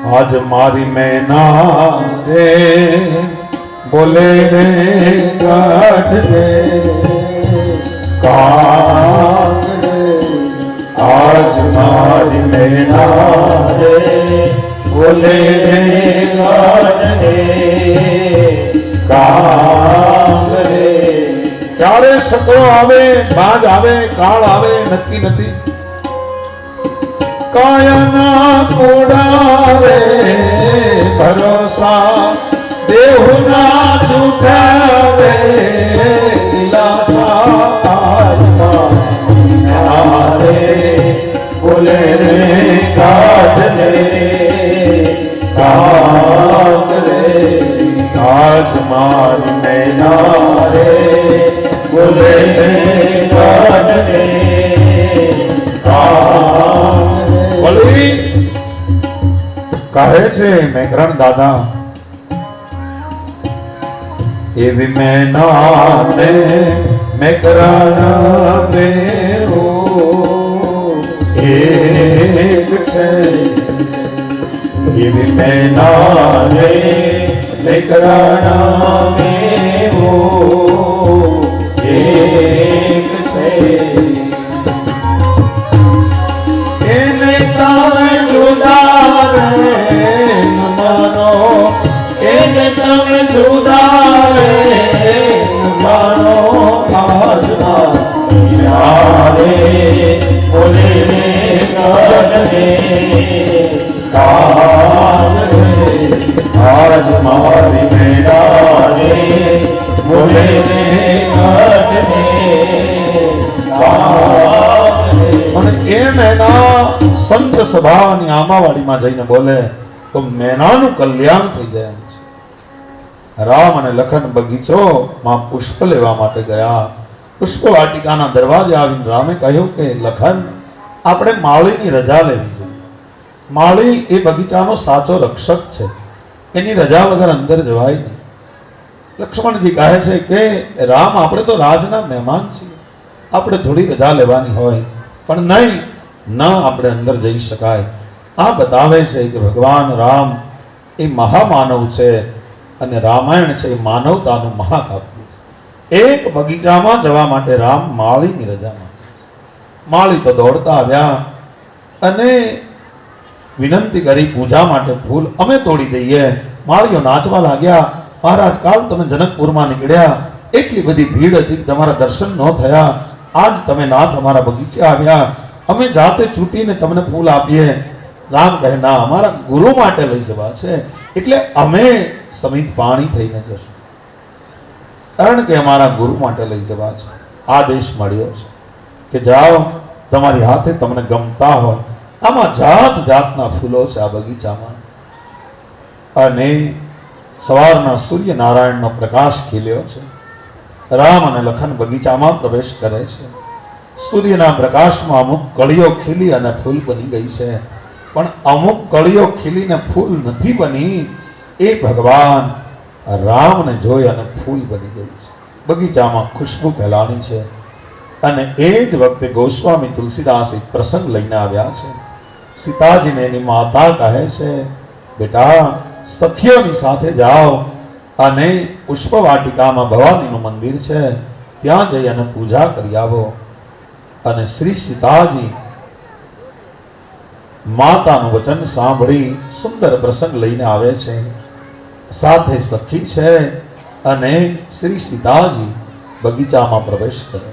आज मारी मैना रे बोले रे काट रे काट रे आज मारी मैना रे बोले रे काट रे કામ રે ક્યારે સકળો આવે બાજ આવે કાળ આવે નક્કી નથી કાયાના કોડા રે ભરોસા દેહના જૂઠા રે દિલાસા આત્મા રે બોલે રે કાઢ રે કામ રે આજ મારી નૈના રે બોલે રે કાઢ રે વળી કહે છે મેઘરણ દાદા એવી મેના ને મેઘરણ મેરો એક છે એવી મેના ને મેઘરણ મેરો એક છે એને તમે જુદા રે માનો એને તમે જુદા રે માનો આજના યારે બોલે રે કાઢ રે કામ રે આજ મારી મેળા રે બોલે રે કાઢ રે અને એ મેના સંત સભાની આમાવાડીમાં જઈને બોલે તો મેનાનું કલ્યાણ થઈ જાય છે. રામ અને લખન બગીચોમાં પુષ્પ લેવા માટે ગયા. પુષ્પ વાટિકાના દરવાજે આવીને રામે કહ્યું કે લખન આપણે માળીની રજા લેવી જોઈએ. માળી એ બગીચાનો સાચો રક્ષક છે, એની રજા વગર અંદર જવાય નહીં. લક્ષ્મણજી કહે છે કે રામ આપણે તો રાજના મહેમાન છીએ, આપણે થોડી રજા લેવાની હોય, પણ નહીં ન આપણે અંદર જઈ શકાય. આ બતાવે છે કે ભગવાન રામ એ મહામાનવ છે અને રામાયણ છે એ માનવતાનું મહાકાવ્ય. એક બગીચામાં જવા માટે રામ માળીની રજા માંગે. માળી તો દોડતા આવ્યા અને વિનંતી કરી પૂજા માટે ફૂલ અમે તોડી દઈએ. માળીઓ નાચવા લાગ્યા. મહારાજ કાલ તમે જનકપુરમાં નીકળ્યા, એટલી બધી ભીડ હતી, તમારા દર્શન ન થયા. આજ તમે નાથ અમારા બગીચે આવ્યા, અમે જાતે છૂટીને તમને ફૂલ આપીએ. રામ કહે ના, અમારા ગુરુ માટે લઈ જવા છે, એટલે અમે સમિત પાણી થઈને જશું, કારણ કે અમારા ગુરુ માટે લઈ જવા છે. આદેશ મળ્યો છે કે જાઓ, તમારી હાથે તમને ગમતા હોય. આમાં જાત જાતના ફૂલો છે આ બગીચામાં. અને સવારના સૂર્યનારાયણનો પ્રકાશ ખીલ્યો છે. રામ અને લખન બગીચામાં પ્રવેશ કરે છે. સૂર્યના પ્રકાશમાં અમુક કળીઓ ખીલી અને ફૂલ બની ગઈ છે, પણ અમુક કળીઓ ખીલીને ફૂલ નથી બની. એ ભગવાન રામને જોઈ અને ફૂલ બની ગઈ છે. બગીચામાં ખુશ્બુ ફેલાણી છે. અને એ જ વખતે ગોસ્વામી તુલસીદાસ એક પ્રસંગ લઈને આવ્યા છે. સીતાજીને એની માતા કહે છે બેટા સખીઓની સાથે જાઓ અને પુષ્પ વાટિકામાં ભવાનીનું મંદિર છે, ત્યાં જઈ અને પૂજા કરી આવો. અને શ્રી સીતાજી માતાનું વચન સાંભળી સુંદર પ્રસંગ લઈને આવે છે. સાથે સખી છે અને શ્રી સીતાજી બગીચામાં પ્રવેશ કરે છે.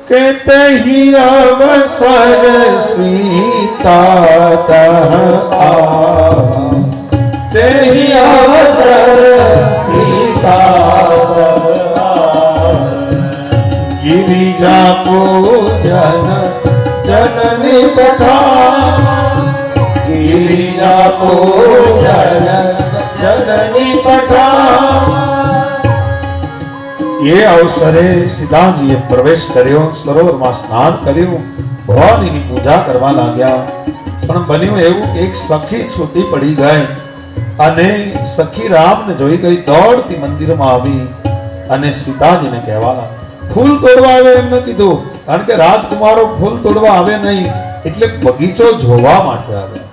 કે તહી અવસર સીતા તહ આવા, તહી અવસર સીતા ગિરિજા પૂજન જનની પઠા, ગિરિજા પૂજન જનની પઠા. એ અવસરે સીતાજીએ પ્રવેશ કર્યો, સરોવરમાં સ્નાન કર્યું, ભવાનીની પૂજા કરવા લાગ્યા. પણ બન્યું એવું, એક સખી છૂટી પડી ગઈ અને સખી રામને જોઈ ગઈ, દોડતી મંદિરમાં આવી અને સીતાજીને કહેવા લાગી. ફૂલ તોડવા આવે એમ ન કીધું, કારણ કે રાજકુમારો ફૂલ તોડવા આવે નહીં, એટલે બગીચો જોવા માટે આવ્યા.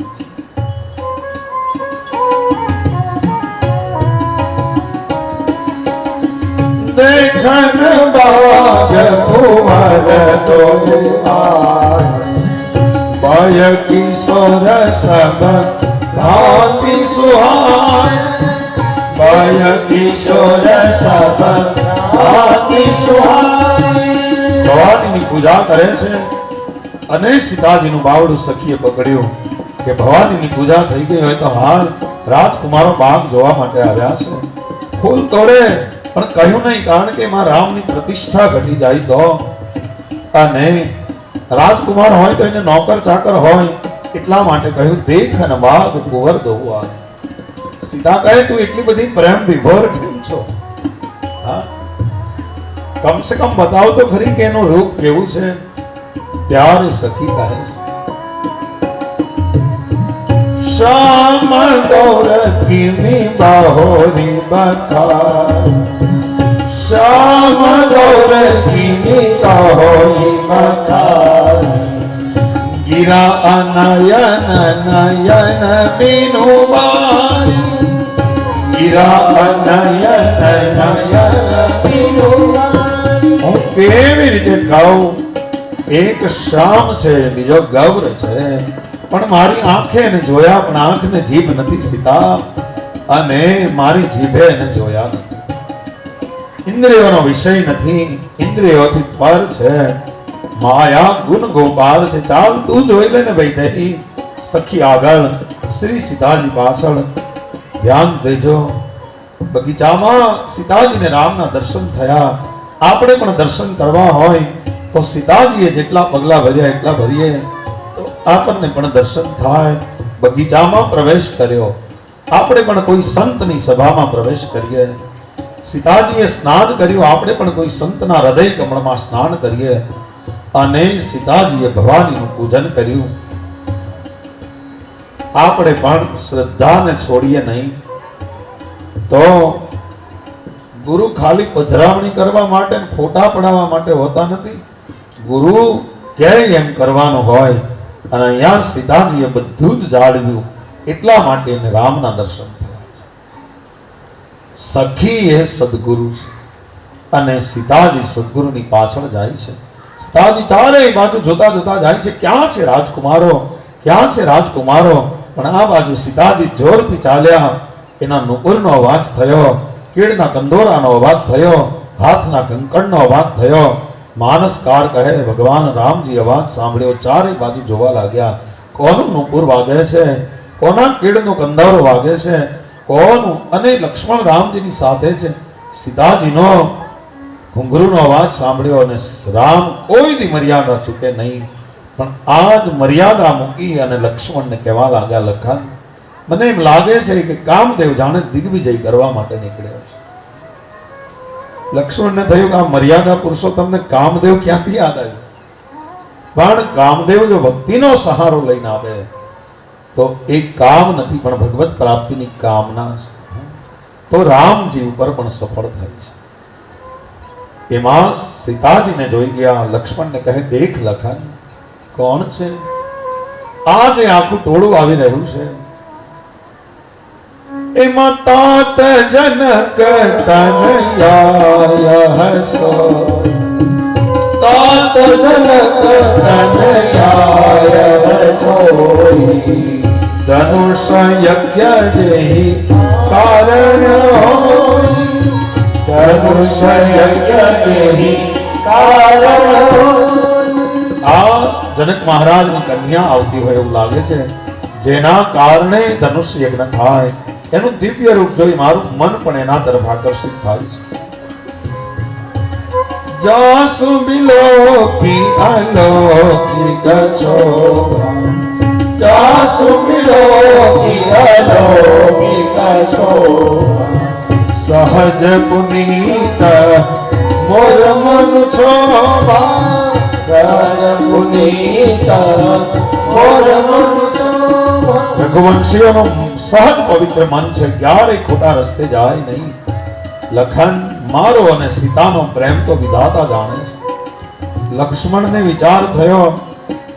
દેખન બાગ કુંવર તો બાય કિશોર સબ ભાતિ સુહાય, બાય કિશોર સબ ભાતિ સુહાય. ભવાનીની પૂજા કરે છે અને સીતાજીનું બાવડું સખીએ પકડ્યું કે ભવાનીની પૂજા થઈ ગઈ હોય તો હાલ રાજકુમારો બાગ જોવા માટે આવ્યા છે. ફૂલ તોડે પણ કહ્યું નહીં, કારણ કે એમાં રામની પ્રતિષ્ઠા ઘટી જાય તો. અને રાજકુમાર હોય તો એને નોકર ચાકર હોય એટલા માટે કહ્યું દેખ અને બાગ કુંવર દોવા. સીતા કહે તું એટલી બધી પ્રેમ વિભોર કેમ છો? હા, કમ સે કમ બતાવ તો ખરી કે એનું રૂપ કેવું છે. ત્યારે સખી કહે શ્યામ ગૌર કિમી બાહોરી બખાર, શ્યામ ગૌર કિમી બાહોરી બખાર, ગિરા અનયન નયન બીનુ બાર, ગિરા અનયન નયન બીનુ બાર. હું કેવી રીતે ગાઉં? એક શ્યામ છે, બીજો ગૌર છે, પણ મારી આંખે એને જોયા પણ આંખને જીભ નથી સીતા, અને મારી જીભે એને જોયા નથી. ઇન્દ્રિયોનો વિષય નથી, ઇન્દ્રિયોથી પર છે. માયા ગુણ ગોપાલ છે. ચાલ તું જોઈ લે ને ભાઈ. સખી આગળ, શ્રી સીતાજી પાછળ. ધ્યાન દેજો, બગીચામાં સીતાજીને રામના દર્શન થયા. આપણે પણ દર્શન કરવા હોય તો સીતાજીએ જેટલા પગલા ભર્યા એટલા ભરીએ તો આપણને પણ દર્શન થાય. બગીચામાં પ્રવેશ કર્યો, આપણે પણ કોઈ સંતની સભામાં પ્રવેશ કરીએ. સીતાજીએ સ્નાન કર્યું, આપણે પણ કોઈ સંતના હૃદય કમળમાં સ્નાન કરીએ. અને સીતાજીએ ભવાનીનું પૂજન કર્યું. આપણે પણ શ્રદ્ધાને છોડીએ નહીં. તો ગુરુ ખાલી પધરામણી કરવા માટે ફોટા પડાવવા માટે હોતા નથી. ગુરુ કહે એમ કરવાનું હોય. અને અહીંયા સીતાજીએ બધું જ જાળવ્યું એટલા માટે એને રામના દર્શન થયા. સખી એ સદગુરુ છે અને સીતાજી સદગુરુની પાછળ જાય છે. સીતાજી ચારેય બાજુ જોતા જોતા જાય છે, ક્યાં છે રાજકુમારો, ક્યાં છે રાજકુમારો. પણ આ બાજુ સીતાજી જોરથી ચાલ્યા. એના નુપુરનો અવાજ થયો, કેળના કંદોરાનો અવાજ થયો, હાથના કંકણનો અવાજ થયો. માનસકાર કહે ભગવાન રામજી અવાજ સાંભળ્યો, ચારે બાજુ જોવા લાગ્યા. કોનું નુપુર વાગે છે, કોના કેળનો કંદોરો વાગે છે, કોનું? અને લક્ષ્મણ રામજીની સાથે છે. સીતાજીનો ઘુંઘરૂનો અવાજ સાંભળ્યો અને રામ કોઈની મર્યાદા ચૂકે નહીં. પણ આજ મર્યાદા મૂકી અને લક્ષ્મણને કહેવા લાગ્યા, લખન મને એમ લાગે છે કે કામદેવ જાણે દિગ્વિજય કરવા માટે નીકળ્યો છે. લક્ષ્મણને થયું કે આ મર્યાદા પુરુષોત્તમને કામદેવ ક્યાંથી યાદ આવ્યું? પણ કામદેવ જો ભક્તિનો સહારો લઈને આવે તો એ કામ નથી પણ ભગવત પ્રાપ્તિની કામના છે. તો રામજી ઉપર પણ સફળ થાય છે. એમાં સીતાજીને જોઈ ગયા. લક્ષ્મણને કહે દેખ લખન કોણ છે? આજે આખું ટોળું આવી રહ્યું છે. એમાં તાત જનક તનયાય હસો, તાત જનક તનયાય હસો, ધનુષ યજ્ઞ જેહી કારણ હોઈ, ધનુષ યજ્ઞ જેહી કારણ હોઈ. આ જનક મહારાજની કન્યા આવતી હોય એવું લાગે છે, જેના કારણે ધનુષ યજ્ઞ થાય. એનું દિવ્ય રૂપ જોઈ મારું મન પણ એના તરફ આકર્ષિત થાય છે. જાસુ બિલોકી અલૌકિક શોભા, જાસુ બિલોકી અલૌકિક શોભા, સહજ પુનીત મોર મન શોભા, સહજ પુનીત મોર મન શોભા. રઘુવંશીઓનો સહજ પવિત્ર મન છે, ક્યારેય ખોટા રસ્તે જાય નહીં. લખન મારો અને સીતાનો પ્રેમ તો વિધાતા જાણે છે. લક્ષ્મણને વિચાર થયો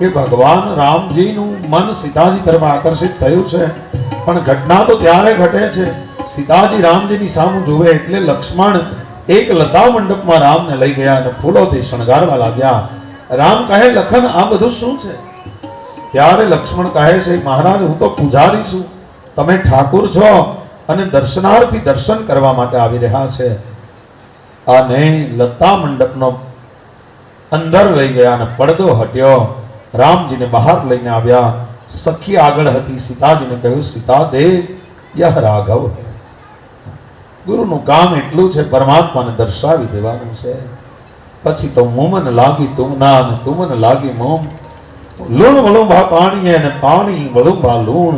કે ભગવાન રામજીનું મન સીતાજી તરફ આકર્ષિત થયું છે, પણ ઘટના તો ત્યારે ઘટે છે સીતાજી રામજીની સામે જુએ એટલે લક્ષ્મણ એક લતા મંડપમાં રામને લઈ ગયા અને ફૂલોથી શણગારવા લાગ્યા. રામ કહે, લખન આ બધું શું છે? ત્યારે લક્ષ્મણ કહે છે, મહારાજ હું તો પૂજારી છું, તમે ઠાકુર છો અને દર્શનાર્થી દર્શન કરવા માટે આવી રહ્યા છે. અને લતા મંડપનો અંદર લઈ ગયા અને પડદો હટ્યો, રામજીને બહાર લઈને આવ્યા. સખી આગળ હતી, સીતાજીને કહ્યું, સીતા દેવ યહ રાઘવ હૈ. ગુરુનું કામ એટલું છે, પરમાત્માને દર્શાવી દેવાનું છે. પછી તો મુમન લાગી તુમના અને તુમન લાગી મોમ, લૂણ વળુંભા પાણી અને પાણી વળુંભા લૂણ.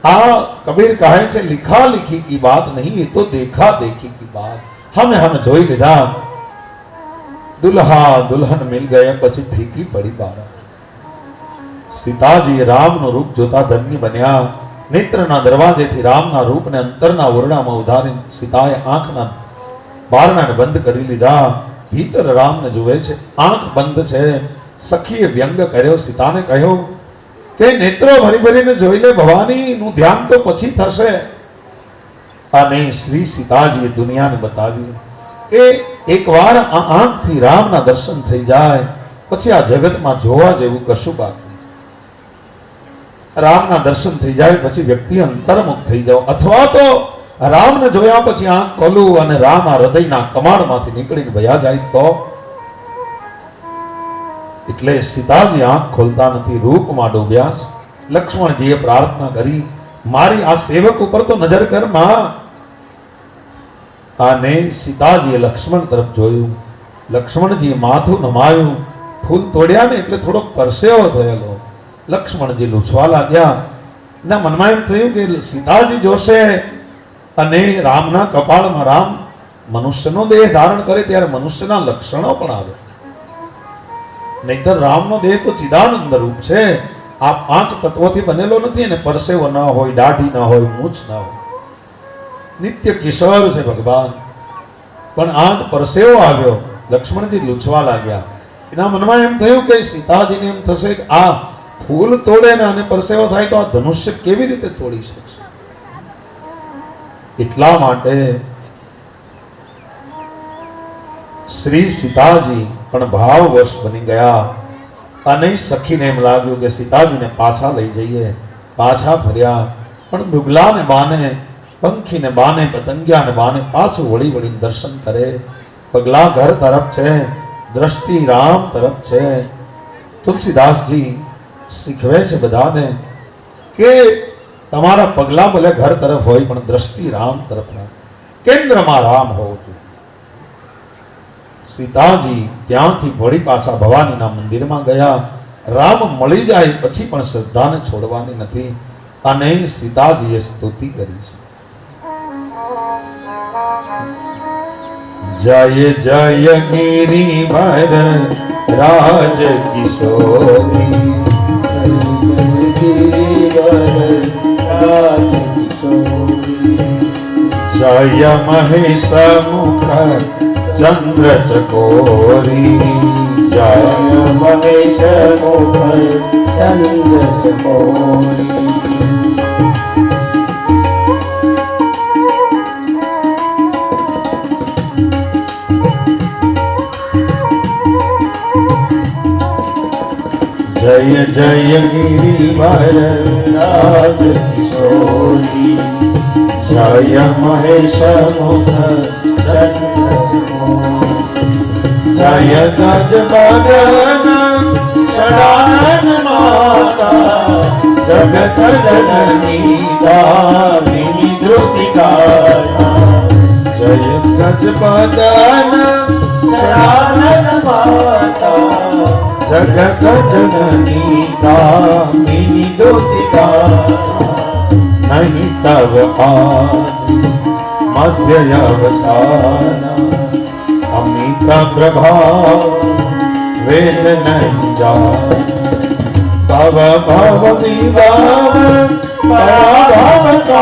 આ કબીર કહે છે, लिखा लिखी की बात नहीं, ये तो देखा देखी की बात. हमें જોઈ લીધા, દુલ્હા દુલ્હન મિલ ગયે, પછી ફીકી પડી બારા. સીતાજી રામનું રૂપ જોતા ધન્ય બન્યા. નેત્રના દરવાજેથી રામના રૂપને અંતરના ઓરડામાં ઉધારી સીતાએ આંખના બારણાને બંધ કરી લીધા. ભીતર રામને જુએ છે, આંખ બંધ છે. સખીએ વ્યંગ કર્યો, સીતાને કહ્યું કે નેત્રો ભરી ભરીને જોઈ લે, ભવાની નું ધ્યાન તો પછી થશે. અને શ્રી સીતાજીએ દુનિયાને બતાવ્યું કે એકવાર આ આંખથી રામના દર્શન થઈ જાય પછી આ જગતમાં જોવા જેવું કશું બાકી. રામના દર્શન થઈ જાય પછી વ્યક્તિ અંતર્મુખ થઈ જાવ, અથવા તો રામને જોયા પછી આંખ ખોલું અને રામ આ હૃદયના કમાણમાંથી નીકળીને વયા જાય તો. એટલે સીતાજી આંખ ખોલતા નથી, રૂપમાં ડૂબ્યા છે. લક્ષ્મણજીએ પ્રાર્થના કરી, મારી આ સેવક ઉપર તો નજર કર માં. અને સીતાજીએ લક્ષ્મણ તરફ જોયું. લક્ષ્મણજીએ માથું નમાયું. ફૂલ તોડ્યા ને એટલે થોડોક પરસેવો થયેલો. લક્ષ્મણજી લૂછવા લાગ્યા. ના મનમાં એમ થયું કે સીતાજી જોશે અને રામના કપાળમાં રામ મનુષ્યનો દેહ ધારણ કરે ત્યારે મનુષ્યના લક્ષણો પણ આવે. નહીતર રામનો દેહ તો ચિદાનંદ રૂપ છે, આ 5 તત્વોથી બનેલો નથી. અને પરસેવો ન હોય, દાઢી ન હોય, મૂછ ન હોય, નિત્ય કિશોર છે ભગવાન. પણ આજ પરસેવો આવ્યો. લક્ષ્મણજી લૂછવા લાગ્યા. એના મનમાં એમ થયું કે સીતાજીને એમ થશે કે આ ફૂલ તોડે ને અને પરસેવો થાય તો આ ધનુષ્ય કેવી રીતે તોડી શકશે. એટલા માટે શ્રી સીતાજી પણ ભાવવશ બની ગયા. અને સખીને એમ લાગ્યું કે સીતાજીને પાછા લઈ જઈએ. પાછા ફર્યા, પણ મૃગલાને બાને, પંખીને બાને, પતંગિયાને બાને પાછું વળી વળીને દર્શન કરે. પગલા ઘર તરફ છે, દ્રષ્ટિ રામ તરફ છે. તુલસીદાસજી શીખવે છે બધાને કે તમારા પગલા ભલે ઘર તરફ હોય પણ દ્રષ્ટિ રામ તરફ રાખો, કેન્દ્રમાં રામ હોવું જોઈએ. સીતાજી ત્યાંથી વળી પાછા ભવાનીના મંદિરમાં ગયા. રામ મળી જાય પછી પણ શ્રદ્ધાને છોડવાની નથી. અને સીતાજીએ સ્તુતિ કરી છે, જય જય ગિરિવર રાજ કિશોરી, જય મહેશ મુખ ચંદ્ર ચકોરી, જય મહેશ મુખ ચંદ્ર ચકોરી. જય જય ગિરિવર રાજ કિશોરી, જય મહેશ મુખ જય ગજ બદન ષડાનન માતા, જગત જનની દામિની ધૃતિકા. જય ગજ બદન ષડાનન માતા, જગત જનની દામિની ધૃતિકા. નહીં તવ આદિ મધ્ય અવસાન, અમિત પ્રભાવ વેદ નહીં જાન. ભવ ભવ વિભાવ પરાભવકારિણી,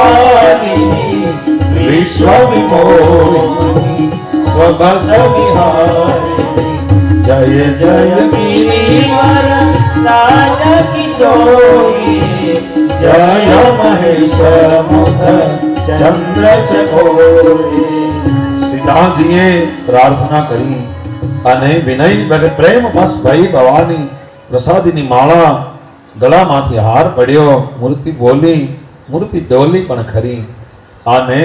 વિશ્વ વિમોહિની સ્વબસ વિહારિણી. જય જય ગિરિવર રાજા કિશોરી જય મહેશ મુખ ચંદ્ર ચકોરી. સીતાજીએ પ્રાર્થના કરી અને વિનય અને પ્રેમ બસ ભાઈ ભવાની પ્રસાદીની માળા ગળામાંથી હાર પડ્યો. મૂર્તિ બોલી, મૂર્તિ ડોલી પણ ખરી અને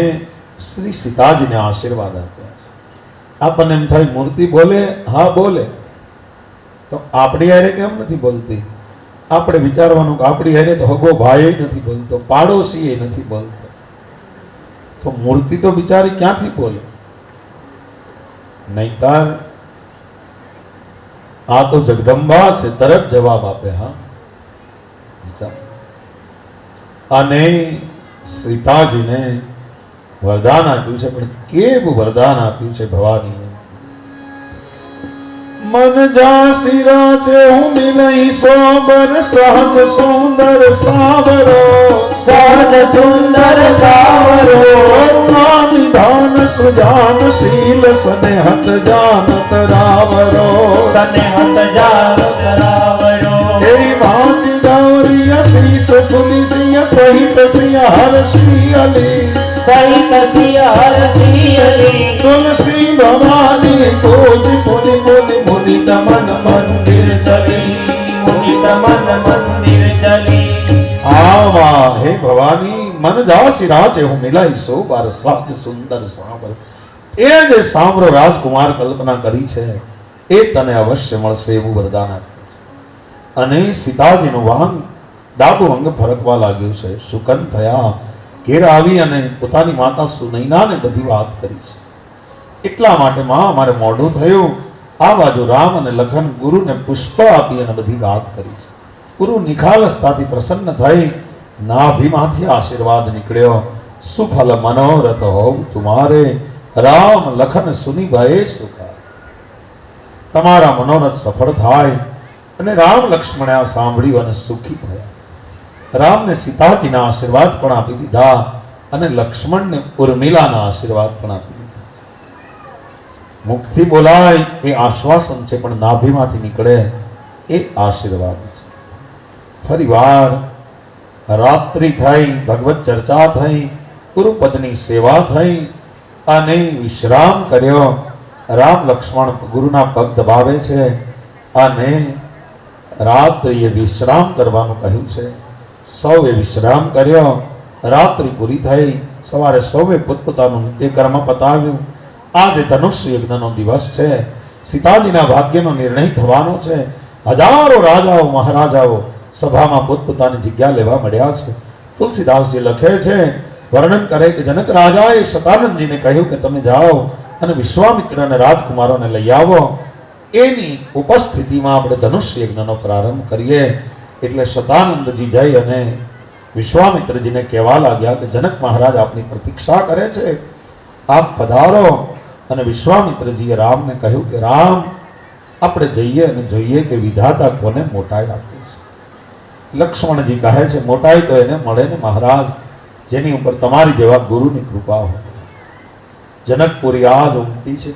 શ્રી સીતાજીને આશીર્વાદ આપ્યા. આપણને એમ થાય મૂર્તિ બોલે, હા બોલે, તો આપણી હારે કેમ નથી બોલતી? આપણે વિચારવાનું કે આપણી હારે તો હગો ભાઈ નથી બોલતો, પાડોશી નથી બોલતો, તો મૂર્તિ તો બિચારી ક્યાંથી બોલે? નહીતર આ તો જગદંબા છે, તરત જવાબ આપે. હા, અને સીતાજીને વરદાન આપ્યું છે, પણ કેવું વરદાન આપ્યું છે ભવાની. મન જાસી રાચે હું મિલઈ સોબર સહજ સુંદર સાવરો, સહજ સુંદર સાવરો નિધાન સુજાન શીલ સ્નેહત જાનત રાવરો, સનેહત જાનત રાવરો. એ ભાંતિ ગૌરી શીશ સુની સિંહ સહિત સિંહ હર્ષી અલી, સહિત સિંહ હર્ષી અલી. તુલસી ભવાની કોજ પુનિ પુનિ મુદિત મન મંદિર ચલી, મુદિત મન મંદિર ચલી. આવા હે ભવાની મન જાસી રાચે હું મિલાઈ સો બાર સહજ સુંદર સાંભળ. એ જે સાંભળો રાજકુમાર કલ્પના કરી છે એ તને અવશ્ય મળશે એવું વરદાન આપ્યું. અને સીતાજીનું વાંગ ડાબું અંગ ફરકવા લાગ્યું છે. સુકન થયા, ઘેર આવી અને પોતાની માતા સુનૈનાને બધી વાત કરી છે. એટલા માટે માં અમારે મોઢું થયું. આ બાજુ રામ અને લખન ગુરુને પુષ્પ આપી અને બધી વાત કરી છે. ગુરુ નિખાલસતાથી પ્રસન્ન થઈ નાભીમાંથી આશીર્વાદ નીકળ્યો. સુફલ મનોરથ હોવ તુમારે, રામ લખન સુની ભયે સુખા. તમારા મનોરથ સફળ થાય. અને રામ લક્ષ્મણે આ સાંભળ્યું અને સુખી થયા. રામને સીતાજીના આશીર્વાદ પણ આપી દીધા અને લક્ષ્મણને ઉર્મિલાના આશીર્વાદ પણ આપી દીધા. મુખથી બોલાય એ આશ્વાસન છે, પણ નાભીમાંથી નીકળે એ આશીર્વાદ છે. ફરીવાર રાત્રિ થઈ, ભગવત ચર્ચા થઈ, ગુરુપદની સેવા થઈ અને વિશ્રામ કર્યો. રામ લક્ષ્મણ ગુરુના પગ દબાવે છે અને રાત્રિએ વિશ્રામ કરવાનું કહ્યું છે. સૌએ વિશ્રામ કર્યો. રાત્રિ પૂરી થઈ. સવારે સૌએ પોતપોતાનું એ કર્મ પતાવ્યું. આજે ધનુષ્ય યજ્ઞનો દિવસ છે. સીતાજીના ભાગ્યનો નિર્ણય થવાનો છે. હજારો રાજાઓ મહારાજાઓ સભામાં પોતપોતાની જગ્યા લેવા મળ્યા છે. તુલસીદાસજી લખે છે, વર્ણન કરે કે જનક રાજાએ શતાનંદજીને કહ્યું કે તમે જાઓ અને વિશ્વામિત્ર અને રાજકુમારોને લઈ આવો. એની ઉપસ્થિતિમાં આપણે ધનુષ્ય યજ્ઞનો પ્રારંભ કરીએ. એટલે શતાનંદજી જઈ અને વિશ્વામિત્રજીને કહેવા લાગ્યા કે જનક મહારાજ આપની પ્રતીક્ષા કરે છે, આપ પધારો. અને વિશ્વામિત્રજીએ રામને કહ્યું કે રામ, આપણે જઈએ અને જોઈએ કે વિધાતા કોને મોટાઈ આપે છે. લક્ષ્મણજી કહે છે, મોટાઈ તો એને મળે ને મહારાજ, જેની ઉપર તમારી જેવા ગુરુની કૃપા હોય. જનકપુરી આજ ઉમટી છે.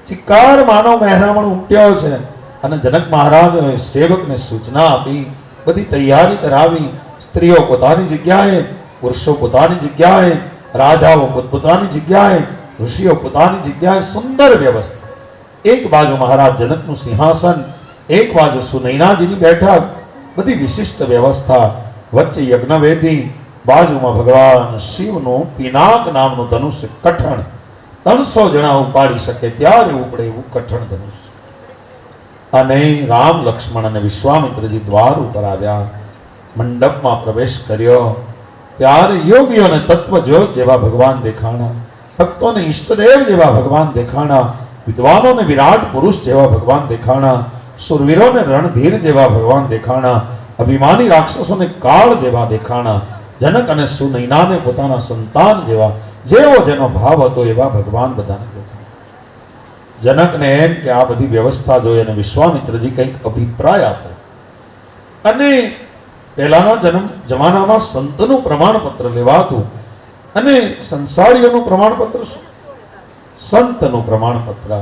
ચિક્કાર માનવ મહેરામણ ઉમટ્યો છે. અને જનક મહારાજે સેવકને સૂચના આપી, બધી તૈયારી કરાવી. સ્ત્રીઓ પોતાની જગ્યાએ, પુરુષો પોતાની જગ્યાએ, રાજાઓ પોતપોતાની જગ્યાએ, ઋષિઓ પોતાની જગ્યાએ. સુંદર વ્યવસ્થા. એક બાજુ મહારાજ જનકનું સિંહાસન, એક બાજુ સુનૈનાજીની બેઠક, બધી વિશિષ્ટ વ્યવસ્થા. વચ્ચે યજ્ઞવેદી, બાજુમાં ભગવાન શિવનું પિનાક નામનું ધનુષ્ય કઠણ. 300 જણા ઉપાડી શકે ત્યારે ઉપડે એવું કઠણ ધનુષ્ય. અને રામ લક્ષ્મણ અને વિશ્વામિત્રજી દ્વાર ઉપર આવ્યા. મંડપમાં પ્રવેશ કર્યો ત્યારે યોગીઓને તત્વજ્યોત જેવા ભગવાન દેખાણા, ભક્તોને ઈષ્ટદેવ જેવા ભગવાન દેખાણા, વિદ્વાનોને વિરાટ પુરુષ જેવા ભગવાન દેખાણા, સુરવીરોને રણધીર જેવા ભગવાન દેખાણા, અભિમાની રાક્ષસોને કાળ જેવા દેખાણા, જનક અને સુનૈનાને પોતાના સંતાન જેવા, જેવો જેનો ભાવ હતો એવા ભગવાન બધાને દેખાણા. જનકને એમ કે આ બધી વ્યવસ્થા જોઈ અને વિશ્વામિત્રજી કંઈક અભિપ્રાય આપે. અને પહેલાના જમાનામાં સંતનું પ્રમાણપત્ર લેવાતું અને સંસારીઓનું પ્રમાણપત્ર શું? સંતનું પ્રમાણપત્ર.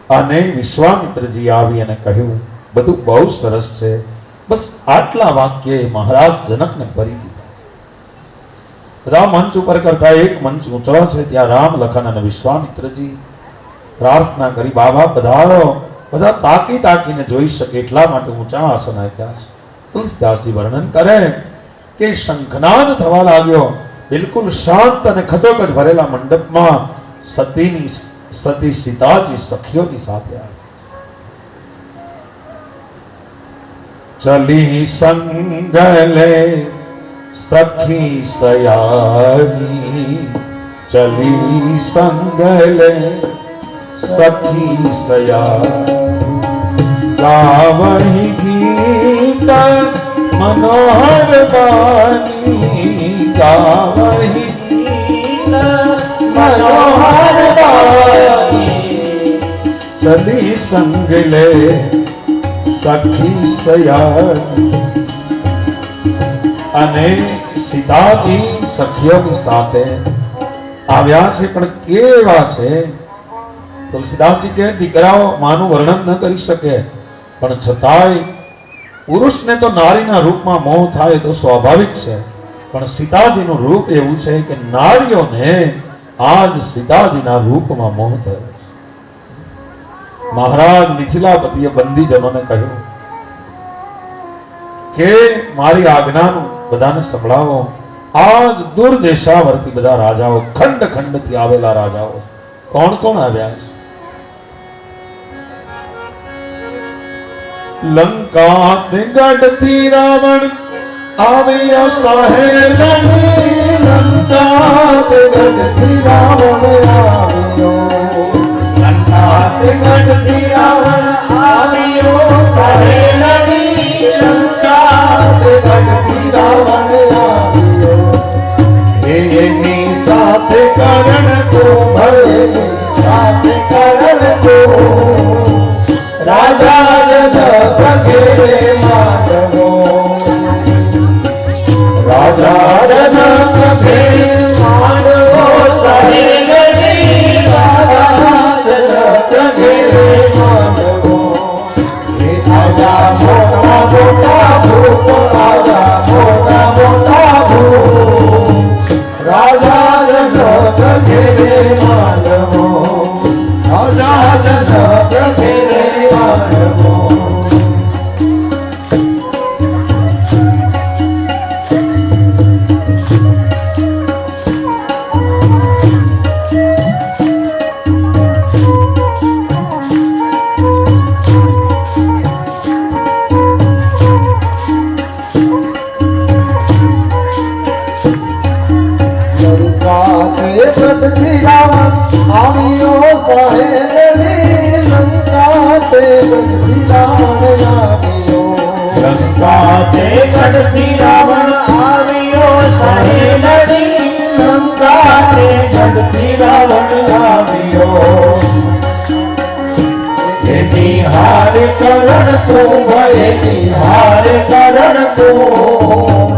અને વિશ્વામિત્રજી આવી અને કહ્યું, બધું બહુ સરસ છે, બસ આટલા વાક્ય મહારાજ જનકને ભરી દીધા. બધા મંચ ઉપર કરતા એક મંચ ઊંચો છે, ત્યાં રામ, લખન અને વિશ્વામિત્રજી પ્રાર્થના કરી, બાબા પધારો. બધા તાકી તાકીને જોઈ શકે એટલા માટે ઊંચા આસન આપ્યા છે. તુલસીદાસજી વર્ણન કરે કે શંખનાદ થવા લાગ્યો. બિલકુલ શાંત અને ખચોખચ ભરેલા મંડપમાં સતી સીતાજી સખીઓની સાથે આવી. ચલી સંગલે સખી સયાની, ચલી સંગલે સખી સયાની, ગાવહી ગીત મનોહર બાની, ગાવહી ગીત મનોહર બાની, ચલી સંગલે સખી સયાની. અને સીતાજી સખીઓની સાથે આવ્યા છે, પણ કેવા છે? તુલસીદાસજી કે દીકરાઓ માનું વર્ણન ન કરી શકે, પણ છતાંય પુરુષને તો નારીના રૂપમાં મોહ થાય તો સ્વાભાવિક છે, પણ સીતાજીનું રૂપ એવું છે કે નારીઓને આજ સીતાજીના રૂપમાં મોહ થયો. મહારાજ મિથિલાપતિએ બંદીજનોને કહ્યું કે મારી આજ્ઞાનું બધાને સંભળાવો. આજ દુર્દેશાવર્તી બધા રાજાઓ, ખંડ ખંડથી આવેલા રાજાઓ, કોણ કોણ આવ્યા છે? લંકા તે ગઢથી રાવણ આવ્યા સહેલણ, લંકા તે ગઢથી રાવણ આવ્યો, લંકા તે ગઢથી રાવણ આવ્યો સહેલણી, લંકા તે ગઢથી રાવણ આવ્યો. એની સાથે કરણ કો ભરે, સાથે કરણ કો રાજા જનક ઘેરે માંડવો, રાજા જનક ઘેરે માંડવો સહેલણી, રાજા જનક ઘેરે માંડવો. એ આજા મોટા મોટા ભૂપ, આજા મોટા મોટા ભૂપ, રાજા જનક ઘેરે માંડવો, રાજા જનક ઘેરે માંડવો. ગઢથી રાવણ આવ્યો સહેલણી, લંકા તે ગઢથી રાવણ આવ્યો, લંકા તે ગઢથી રાવણ આવ્યો સહેલણી, લંકા તે ગઢથી રાવણ આવ્યો. એની હારે કરણ શુભ, એની હારે કરણ શુભ,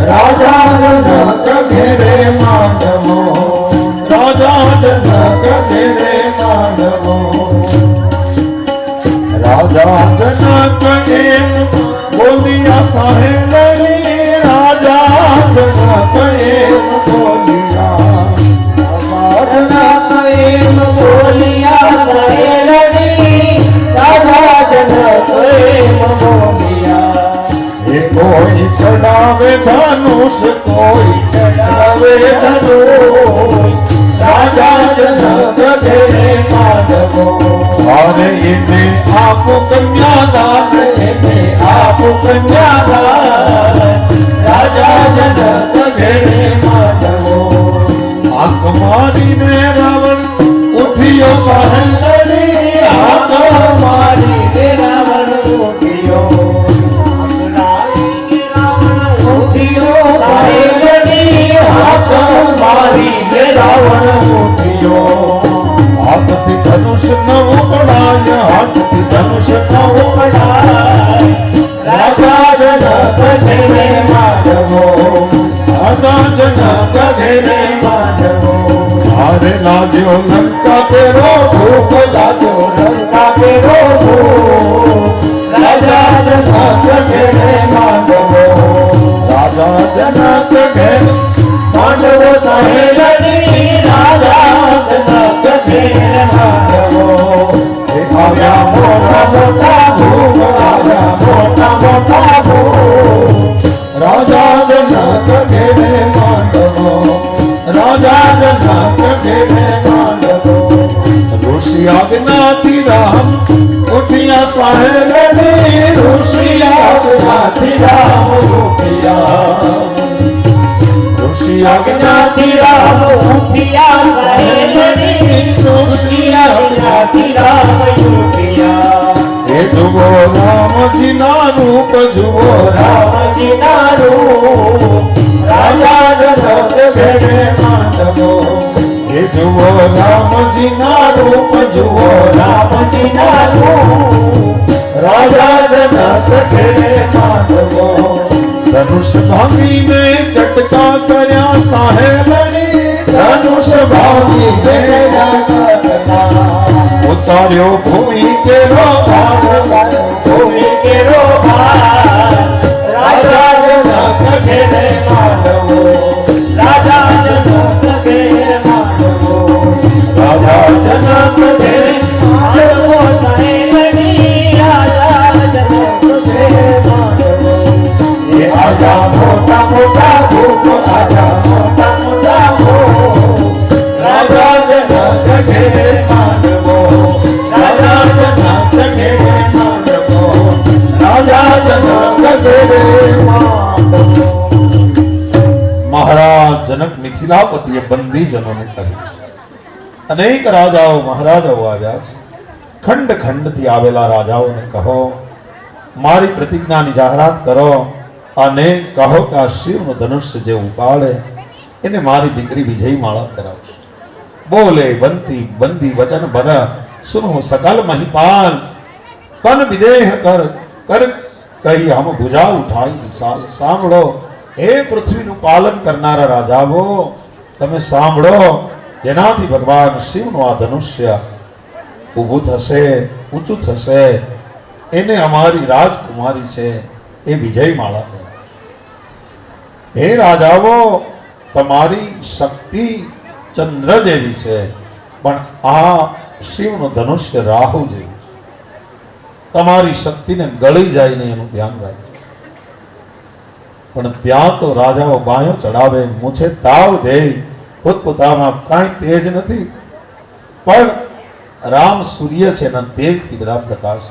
રાજા જનક ઘેરે માંડવો, રાજા જનક ઘેરે માંડવો. રાજા જનક એમ બોલિયા સહેલણી, રાજા જનક એમ બોલિયા, જનક એમ બોલિયા સહેલણી, રાજા જનક એમ બોલિયા. એ કોઈ ચડાવે ધનુષ, કોઈ ચડાવે ધનુષ, રાજા જનક ઘેરે માંડવો. અને એને આપો કન્યાદાન, એને આપો કન્યાદાન, રાજા જનક ઘેરે માંડવો. આંખ મારીને રાવણ ઉઠ્યો સહેલણી, આંખ મારીને રાવણ ઉઠ્યો, રાવણ ઉઠ્યો. હાથથી ધનુષ ન ઉપડાય, હાથથી ધનુષ ન ઉપડાય, રાજા જનક ઘેરે માંડવો, રાજા જનક ઘેરે માંડવો. હારે લાગ્યો લંકા કેરો ભૂખ, લાગ્યો લંકા કેરો ભૂખ, રાજા જનક ઘેરે માંડવો રાજા જનક ઘેર માંડવો સહેલની રાજા જનક ઘેરે માંડવો એ આવ્યા મોટા મોટા ભૂપ આવ્યા મોટા મોટા ભૂપ રાજા જનક ઘેરે માંડવો રાજા જનક ઘેરે માંડવો ઋષિ આજ્ઞાથી રામ ઉઠિયા સાહેબની ઋષિ આજ્ઞાથી રામ ઉઠિયા ઋષિ જ્ઞાતિ રામ ઉઠિયા સહેલની ઋષિ જ્ઞાતિ રામ ઉઠિયા હે જુઓ રામજી ના રૂપ જુઓ રામજી ના રૂપ રાજા જનક ઘેરે માંડવો હે જુઓ રામજી ના રૂપ જુઓ રામજી ના રૂપ રાજા જનક ઘેરે માંડવો ધનુષ ભાંગીને કટકા કર્યા સાહેબની ધનુષ ભાંગીને ઉતાર્યો ભૂમિ કેરો ભૂમિ કેરો ભાર રાજા જનક ઘેરે માંડવો રાજા જનક ઘેરે માંડવો રાજા જનક ઘેરે માંડવો સહેલની રાજા જનક ઘેરે માંડવો એ આજા મોટા મોટા ભૂપ આજા મોટા મોટા ભૂપ રાજા જનક ઘેરે માંડવો રાજા જનક ઘેરે માંડવો રાજા જનક ઘેરે માંડવો મહારાજ જનક મિથિલાપતિએ બંદીજનોને કરી અનેક રાજાઓ મહારાજાઓ આવ્યા છે ખંડ ખંડથી આવેલા રાજાઓને કહો મારી પ્રતિજ્ઞાની જાહેરાત કરો અને કહો કે આ શિવનું ધનુષ્ય જે ઉપાડે એને મારી દીકરી વિજય માળા કરાવશે બોલે બંતી બંદી વચન ભર સુનો સકલ મહિપાલ તન વિદેહ કર કર કહી હમ ભુજા ઉઠાઈ વિશાલ સાંભળો હે પૃથ્વીનું પાલન કરનારા રાજાઓ તમે સાંભળો જેનાથી ભગવાન શિવનું આ ધનુષ્ય ઊભું થશે ઊંચું થશે એને અમારી રાજકુમારી છે એ વિજય માળા હે રાજાઓ તમારી શક્તિ ચંદ્ર જેવી છે પણ આ શિવનું ધનુષ્ય રાહુ જેવું છે તમારી શક્તિને ગળી જાય ને એનું ધ્યાન રાખજો પણ ત્યાં તો રાજાઓ બાયો ચડાવે મૂછે તાવ દે પોતપોતામાં કાંઈ તેજ નથી પણ રામ સૂર્ય છે ને તેજથી બધા પ્રકાશ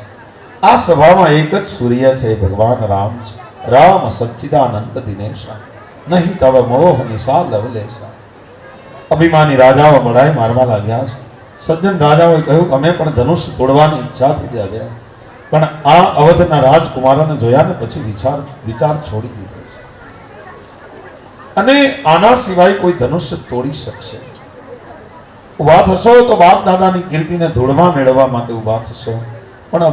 આ સભામાં એક જ સૂર્ય છે ભગવાન રામ છે રામ સચ્ચિદાનંદ દિનેશા નહીં તવ મોહ નિશા લવલેશા અભિમાની રાજાઓ મળાઈ મારવા લાગ્યા છે સજ્જન રાજાઓએ કહ્યું અમે પણ ધનુષ્ય તોડવાની ઈચ્છાથી જ આવ્યા પણ આ અવધના રાજકુમારોને જોયા ને પછી વિચાર છોડી દીધો અને આના સિવાય કોઈ ધનુષ્ય તોડી શકશે ઉભા થશો તો બાપ દાદાની કીર્તિને ધૂળમાં મેળવવા માટે ઉભા થશો પણ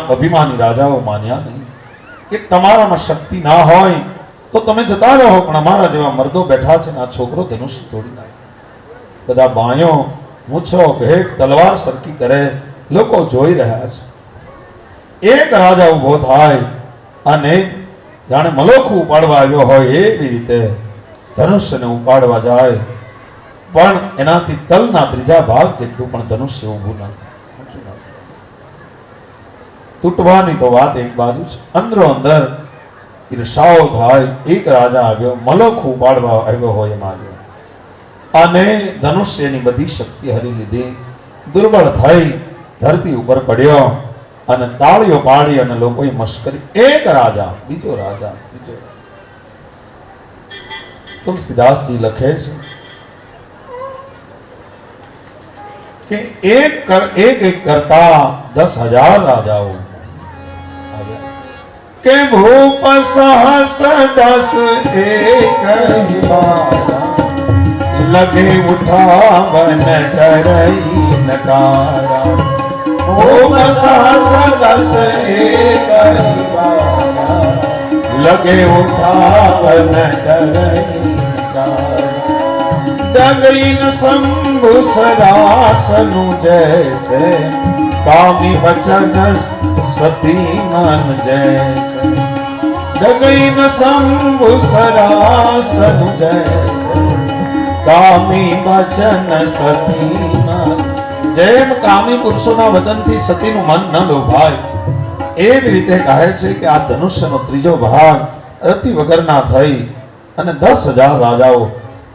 અભિમાની રાજાઓ માન્યા નહીં કે તમારામાં શક્તિ ના હોય તો તમે જતા રહો પણ અમારા જેવા મર્દો બેઠા છે ને આ છોકરો ધનુષ્ય તોડી નાખે બધા બાયો મૂછો ભેટ તલવાર સરકી કરે લોકો જોઈ રહ્યા છે એક રાજા ઉભો થાય અને જાણે મલોખું ઉપાડવા આવ્યો હોય એવી રીતે ધનુષ્યને ઉપાડવા જાય પણ એનાથી તલના ત્રીજા ભાગ જેટલું પણ ધનુષ્ય ઊભું ન તૂટવાની તો વાત એક બાજુ છે અંદરો અંદર ઈર્ષાઓ થાય એક રાજા આવ્યો મલોખું ઉપાડવા આવ્યો હોય એમ આવ્યો અને ધનુષ્યની બધી શક્તિ હરી લીધી દુર્બળ થઈ ધરતી ઉપર પડ્યો અને તાળીઓ પાડી અને લોકોએ મશ્કરી એક રાજા બીજો રાજા ત્રીજો તુલસીદાસજી લખે છે કે એક કરતા 10,000 રાજાઓ કે ભૂપ સહસ 10 એક ही बारा लगे उठावन करई नकारा भूप सहस 10 एक ही बारा लगे उठावन करई जगीन शंभु सरासनु जैसे कामी बचन સતી નન જય જગૈન શંભુ સરાસન જય કામી વચન સતી નન. જેમ કામી પુરુષોના વચનથી સતીનું મન ન લોભાય એવી રીતે કહે છે કે આ ધનુષ્યનો ત્રીજો ભાગ રતિ વગરના થઈ અને 10,000 રાજાઓ.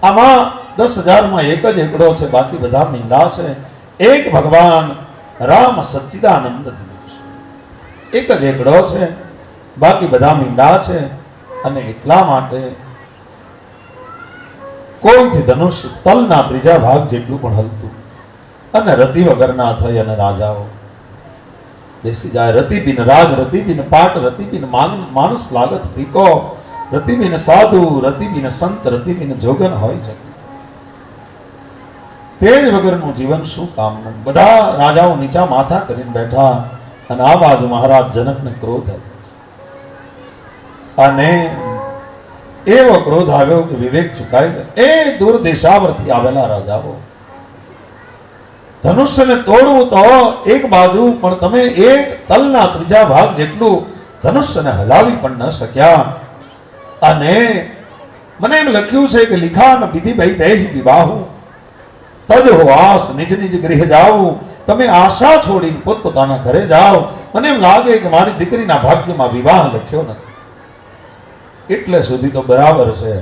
આમાં 10,000 એક જ એકડો છે, બાકી બધા મીંડા છે. એક ભગવાન રામ સચ્ચિદાનંદ ધનુષ એક જ એકડો છે, બાકી બધા મીંડા છે. અને એટલા માટે કોઈથી ધનુષ તલના ત્રીજા ભાગ જેટલું પણ હલતું અને રતિ વગરના થઈ અને રાજાઓ બેસી જાય. રતિ બિન રાજ, રતિ બિન પાટ, રતિ બિન માનસ લાગત ફીકો, રતિ બિન સાધુ, રતિ બિન સંત, રતિ બિન જોગન હોય જતી. તેજ વગરનું જીવન શું કામનું. બધા રાજાઓ નીચા માથા કરીને બેઠા અને આ બાજુ મહારાજ જનકને ક્રોધ આવ્યો અને એવો ક્રોધ આવ્યો કે વિવેક ચુકાઈ ગયો. એ દૂર દેશાવરથી આવેલા રાજાઓ ધનુષ્યને તોડવું તો એક બાજુ, પણ તમે એક તલના ત્રીજા ભાગ જેટલું ધનુષ્યને હલાવી પણ ન શક્યા. અને મને એમ લખ્યું છે કે લિખાન વિધિ ભાઈ દેહી વિવાહુ તજ હો આસ નિજ નિજ ગૃહ જાઓ. તમે આશા છોડીને પોતપોતાના ઘરે જાઓ. મને એમ લાગે કે મારી દીકરીના ભાગ્યમાં વિવાહ લખ્યો નથી. એટલે સુધી તો બરાબર છે,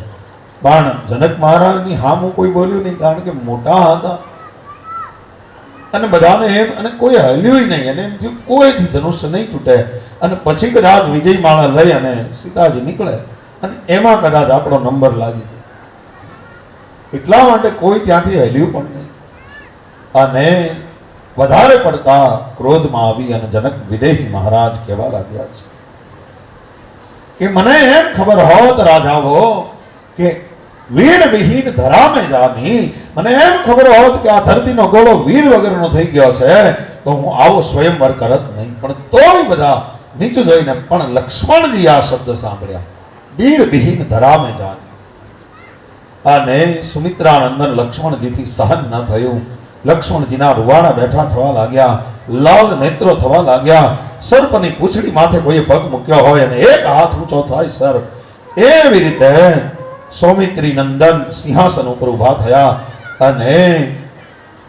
પણ જનક મહારાજની હામું કોઈ બોલ્યું નહીં, કારણ કે મોટા હતા અને બધાને એમ, અને કોઈ હલ્યું નહીં. અને એમ થયું કોઈથી ધનુષ્ય નહીં તૂટે. અને પછી કદાચ વિજય માળા લઈ અને સીતાજી નીકળે અને એમાં કદાચ આપણો નંબર લાગી જાય. એટલા માટે કોઈ ત્યાંથી હલ્યું પણ નહીં. અને વધારે પડતા ક્રોધમાં આવી અને જનક વિદેહી મહારાજ કહેવા લાગ્યા છે કે મને એમ ખબર હોત રાજાઓ કે વીર વિહીન ધરામે જાની, મને એમ ખબર હોત કે આ ધરતીનો ગોળો વીર વગરનો થઈ ગયો છે તો હું આવો સ્વયંવર કરત નહીં. પણ તોય બધા નીચે જોઈને પણ લક્ષ્મણજી આ શબ્દ સાંભળ્યા, વીર વિહીન ધરામે જાની. અને સુમિત્રાનંદન લક્ષ્મણજીથી સહન ન થયું. લક્ષ્મણજીના રૂવાડા બેઠા થવા લાગ્યા, લાલ નેત્રો થવા લાગ્યા. સર્પની પૂંછડી માથે કોઈએ પગ મૂક્યો હોય અને એક હાથ ઊંચો થાય સર્પ, એવી રીતે સૌમિત્રી નંદન સિંહાસન ઉપર ઉભા થયા અને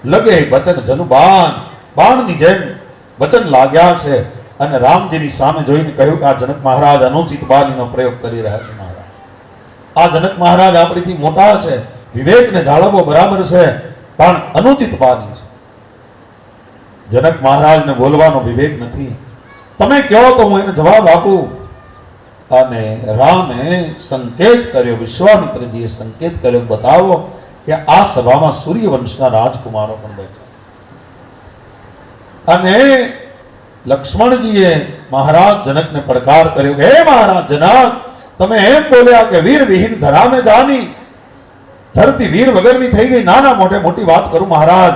લગે વચન જનુ બાણની જેમ વચન લાગ્યા છે. અને રામજીની સામે જોઈને કહ્યું કે આ જનક મહારાજ અનુચિત બાણીનો પ્રયોગ કરી રહ્યા છે. મહારાજ, આ જનક મહારાજ આપણીથી મોટા છે, વિવેકને જાળવવો બરાબર છે, પણ અનુચિત બાની છે. જનક મહારાજને બોલવાનો વિવેક નથી. તમે કહો તો હું એને જવાબ આપું. અને રામે સંકેત કર્યો, વિશ્વામિત્રજીએ સંકેત કર્યો, બતાવો કે આ સભામાં સૂર્યવંશના રાજકુમારો પણ બેઠા. અને લક્ષ્મણજીએ મહારાજ જનકને પડકાર કર્યો કે હે મહારાજ જનક, તમે એમ બોલ્યા કે વીર વિહીન ધરામે જાની, ધરતી વીર વગરની થઈ ગઈ. નાના મોટે મોટી વાત કરું મહારાજ,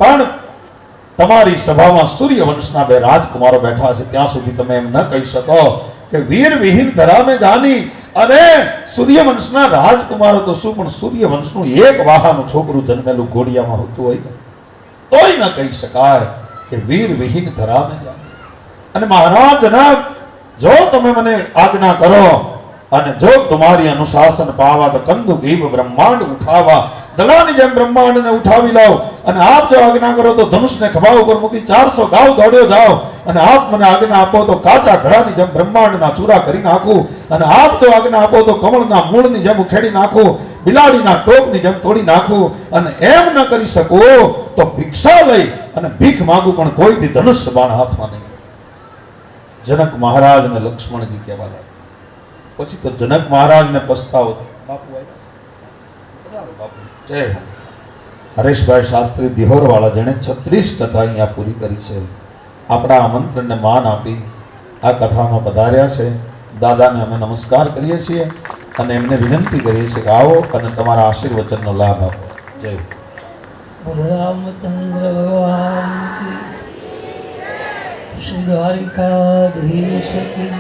પણ તમારી સભામાં સૂર્યવંશના 2 રાજકુમારો બેઠા છે, ત્યાં સુધી તમે એમ ન કહી શકો કે વીર વિહીન ધરામે જાની. અને સૂર્યવંશના રાજકુમારો તો શું, પણ સૂર્યવંશનું એક વાહાનું છોકરું જન્મેલું ઘોડિયામાં હોતું હોય તોય ન કહી શકાય કે વીર વિહીન ધરામે જાની. અને મહારાજ જનક, જો તમે મને આજ્ઞા કરો અને જો તમારી અનુશાસન પાવા તો કંદુ ગીવ બ્રહ્માંડ ઉઠાવા, દડાની જેમ બ્રહ્માંડને ઉઠાવી લાવ. અને આપ જો આજ્ઞા કરો તો ધનુષને ખભા ઉપર મૂકી 400 ગાવ દોડ્યો જાઓ. અને આપ મને આજ્ઞા આપો તો કાચા ઘડાની જેમ બ્રહ્માંડના ચૂરા કરી નાખું. અને આપ જો આજ્ઞા આપો તો કમળના મૂળની જેમ ઉખેડી નાખું, બિલાડીના ટોપની જેમ તોડી નાખું. અને એમ ન કરી શકું તો ભિક્ષા લઈ અને ભીખ માંગુ, પણ કોઈથી ધનુષ્ય બાણ હાથમાં નહીં. જનક મહારાજને લક્ષ્મણજી કહેવા લાગ્યા. પછી તો જનક મહારાજને પસ્તાવો બાપુ બાપુ જય હો. હરેશભાઈ શાસ્ત્રી દિહોરવાળા, જેણે 36 કથા અહીંયા પૂરી કરી છે, આપણા આમંત્રણને માન આપી આ કથામાં પધાર્યા છે. દાદાને અમે નમસ્કાર કરીએ છીએ અને એમને વિનંતી કરીએ છીએ કે આવો અને તમારા આશીર્વચનનો લાભ આપો. જય રામચંદ્ર ભગવાન કી, શ્રી દ્વારિકાધીશ કી,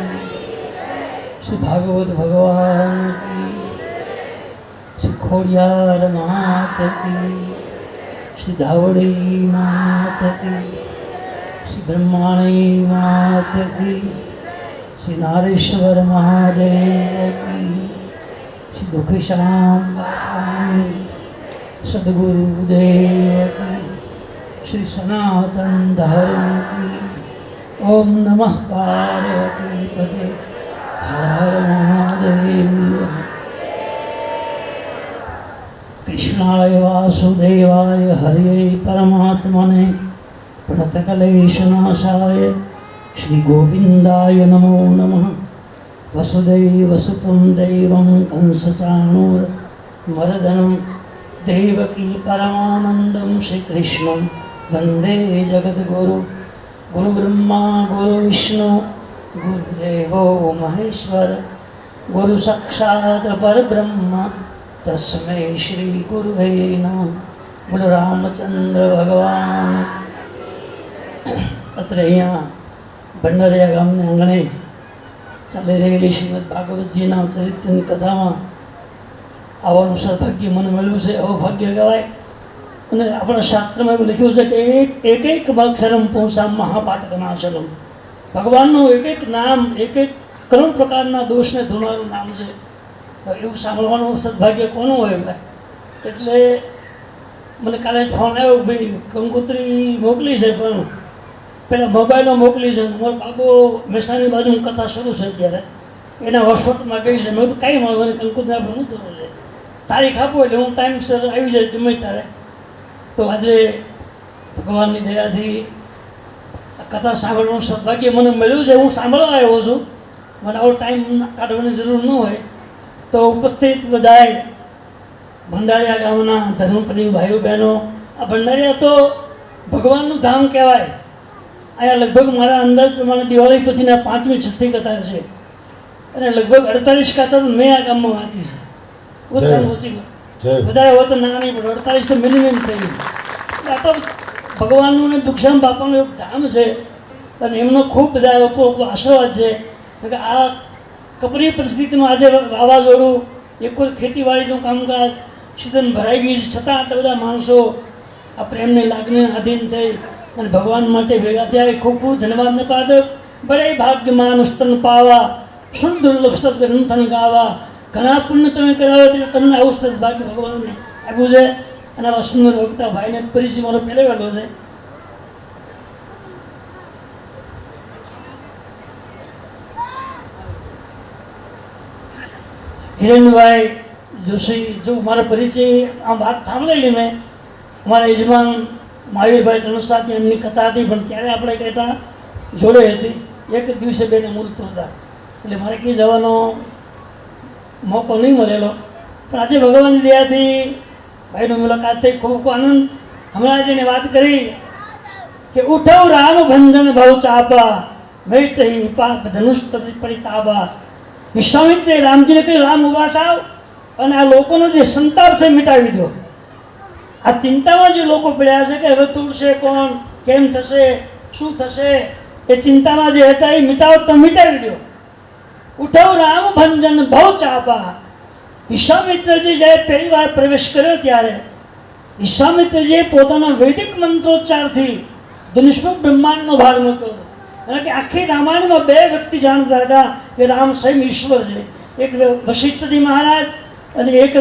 શ્રી ભાગવત ભગવાન કી, શ્રી ખોડિયાર માત કી, શ્રી ધાવડી માત કી, श्री ब्रह्माणी मात की, श्री नारेश्वर महादेव की, श्री दुखश्याम बापानी, सद्गुरुदेव की, श्री सनातन धर्म की। ओम नमः पार्वती पते हर हर महादेव। कृष्णाय वासुदेवाय हरे परमात्मने प्रणतकलेशनाशाय श्री गोविंदाय नमो नमः। वसुदेवसुतं देवं कंसचाणूरमर्दनं देवकी परमानन्दं श्रीकृष्णं वन्दे जगद्गुरु। गुरुब्रह्मा गुरुविष्णु गुरुदेवो महेश्वर, गुरु साक्षात् परब्रह्म तस्मै श्री गुरुवे नमः। बोलो रामचंद्र भगवान। અત્રે અહીંયા ભંડારીયા ગામને આંગણે ચાલી રહેલી શ્રીમદ ભાગવતજીના ચરિત્રની કથામાં આવવાનું સદભાગ્ય મને મળ્યું છે. આવું ભાગ્ય કહેવાય. અને આપણા શાસ્ત્રમાં એવું લખ્યું છે કે એક એક અક્ષરમ પુંસામ મહાપાતકનાશનમ. ભગવાનનું એક એક નામ એક એક કરોડ પ્રકારના દોષને ધોનારું નામ છે. એવું સાંભળવાનું સદભાગ્ય કોનું હોય ભાઈ? એટલે મને કાલે ફોન આવ્યો, ભાઈ કંકોત્રી મોકલી છે પણ પેલા મોબાઈલમાં મોકલી છે. મારો બાબો મહેસાણી બાજુની કથા શરૂ છે ત્યારે એના હોસ્પિટલમાં ગઈ છે. મેં તો કાંઈ મારું મને કંકોત્રી આપણે શું જરૂર છે, તારીખ આપો એટલે હું ટાઈમસર આવી જાય ગમે ત્યારે. તો આજે ભગવાનની દયાથી આ કથા સાંભળવાનું સદભાગ્ય મને મળ્યું છે. હું સાંભળવા આવ્યો છું, મને આવો ટાઈમ કાઢવાની જરૂર ન હોય. તો ઉપસ્થિત બધાએ ભંડારીયા ગામના ધર્મપ્રેમી ભાઈઓ બહેનો, આ ભંડારીયા તો ભગવાનનું ધામ કહેવાય. અહીંયા લગભગ મારા અંદાજ પ્રમાણે દિવાળી પછીના 5મી 6મી કથા છે અને લગભગ 48 કથા તો મેં આ ગામમાં વાંચી છે. ઓછામાં ઓછી વધારે હોય તો ના નહીં પણ 48 તો મિનિમમ થઈ ગયું. આ તો ભગવાનનું ને દુખશ્યામ બાપાનું એક ધામ છે અને એમનો ખૂબ બધા લોકો આશીર્વાદ છે કે આ કપરી પરિસ્થિતિમાં આજે વાવાઝોડું, એક કોઈ ખેતીવાડીનું કામકાજ સીઝન ભરાઈ ગઈ છે, છતાં આટલા બધા માણસો આ પ્રેમની લાગણીને આધીન થઈ અને ભગવાન માટે ભેગા થયા. એ ખૂબ ખૂબ ધન્યવાદને પાત્ર. બડે ભાગ્યમાન સ્તન પાવા, શુદ્ધ દુર્લભ સત ગ્રંથન ગાવા. ઘણા પુણ્ય તમે કરાવો એટલે તમને આવું સત ભાગ્ય ભગવાનને આપ્યું છે. અને આવા સુંદર વક્તા ભાઈને પરિચય મારો પહેલેલો છે. હિરેનભાઈ જોશી, જો મારો પરિચય આ વાત સાંભળેલી મેં અમારા યજમાન મહાવીરભાઈ તણસાથી એમની કથા હતી પણ ત્યારે આપણે કહેતા જોડે હતી. એક જ દિવસે બેને મૂર્ત હતા એટલે મારે ક્યાંય જવાનો મોકો નહીં મળેલો. પણ આજે ભગવાનની દયાથી ભાઈની મુલાકાત થઈ, ખૂબ ખૂબ આનંદ. હમણાં જેને વાત કરી કે ઉઠવ રામ ભંજન ભવ ચાપા, મેટહી પાપ ધનુષ પરિતાપા. વિશ્વામિત્રે રામજીને કહ્યું, રામ ઉભા થાવ અને આ લોકોનો જે સંતાપ છે મિટાવી દો. આ ચિંતામાં જે લોકો પડ્યા છે કે હવે તૂટશે કોણ, કેમ થશે, શું થશે, એ ચિંતામાં જે હતા એ મિટાવો તો મિટાવી દો. ઉઠવ રામ ભંજન ભવ ચાપા. વિશ્વામિત્રજી જ્યારે પહેલી વાર પ્રવેશ કર્યો ત્યારે વિશ્વામિત્રજીએ પોતાના વૈદિક મંત્રોચ્ચારથી ધનુષ્મુખ બ્રહ્માંડનો ભાર મૂક્યો હતો. એટલે કે આખી રામાયણમાં 2 વ્યક્તિ જાણતા હતા કે રામ સ્વયં ઈશ્વર છે. એક વશિષ્ઠજી મહારાજ અને એક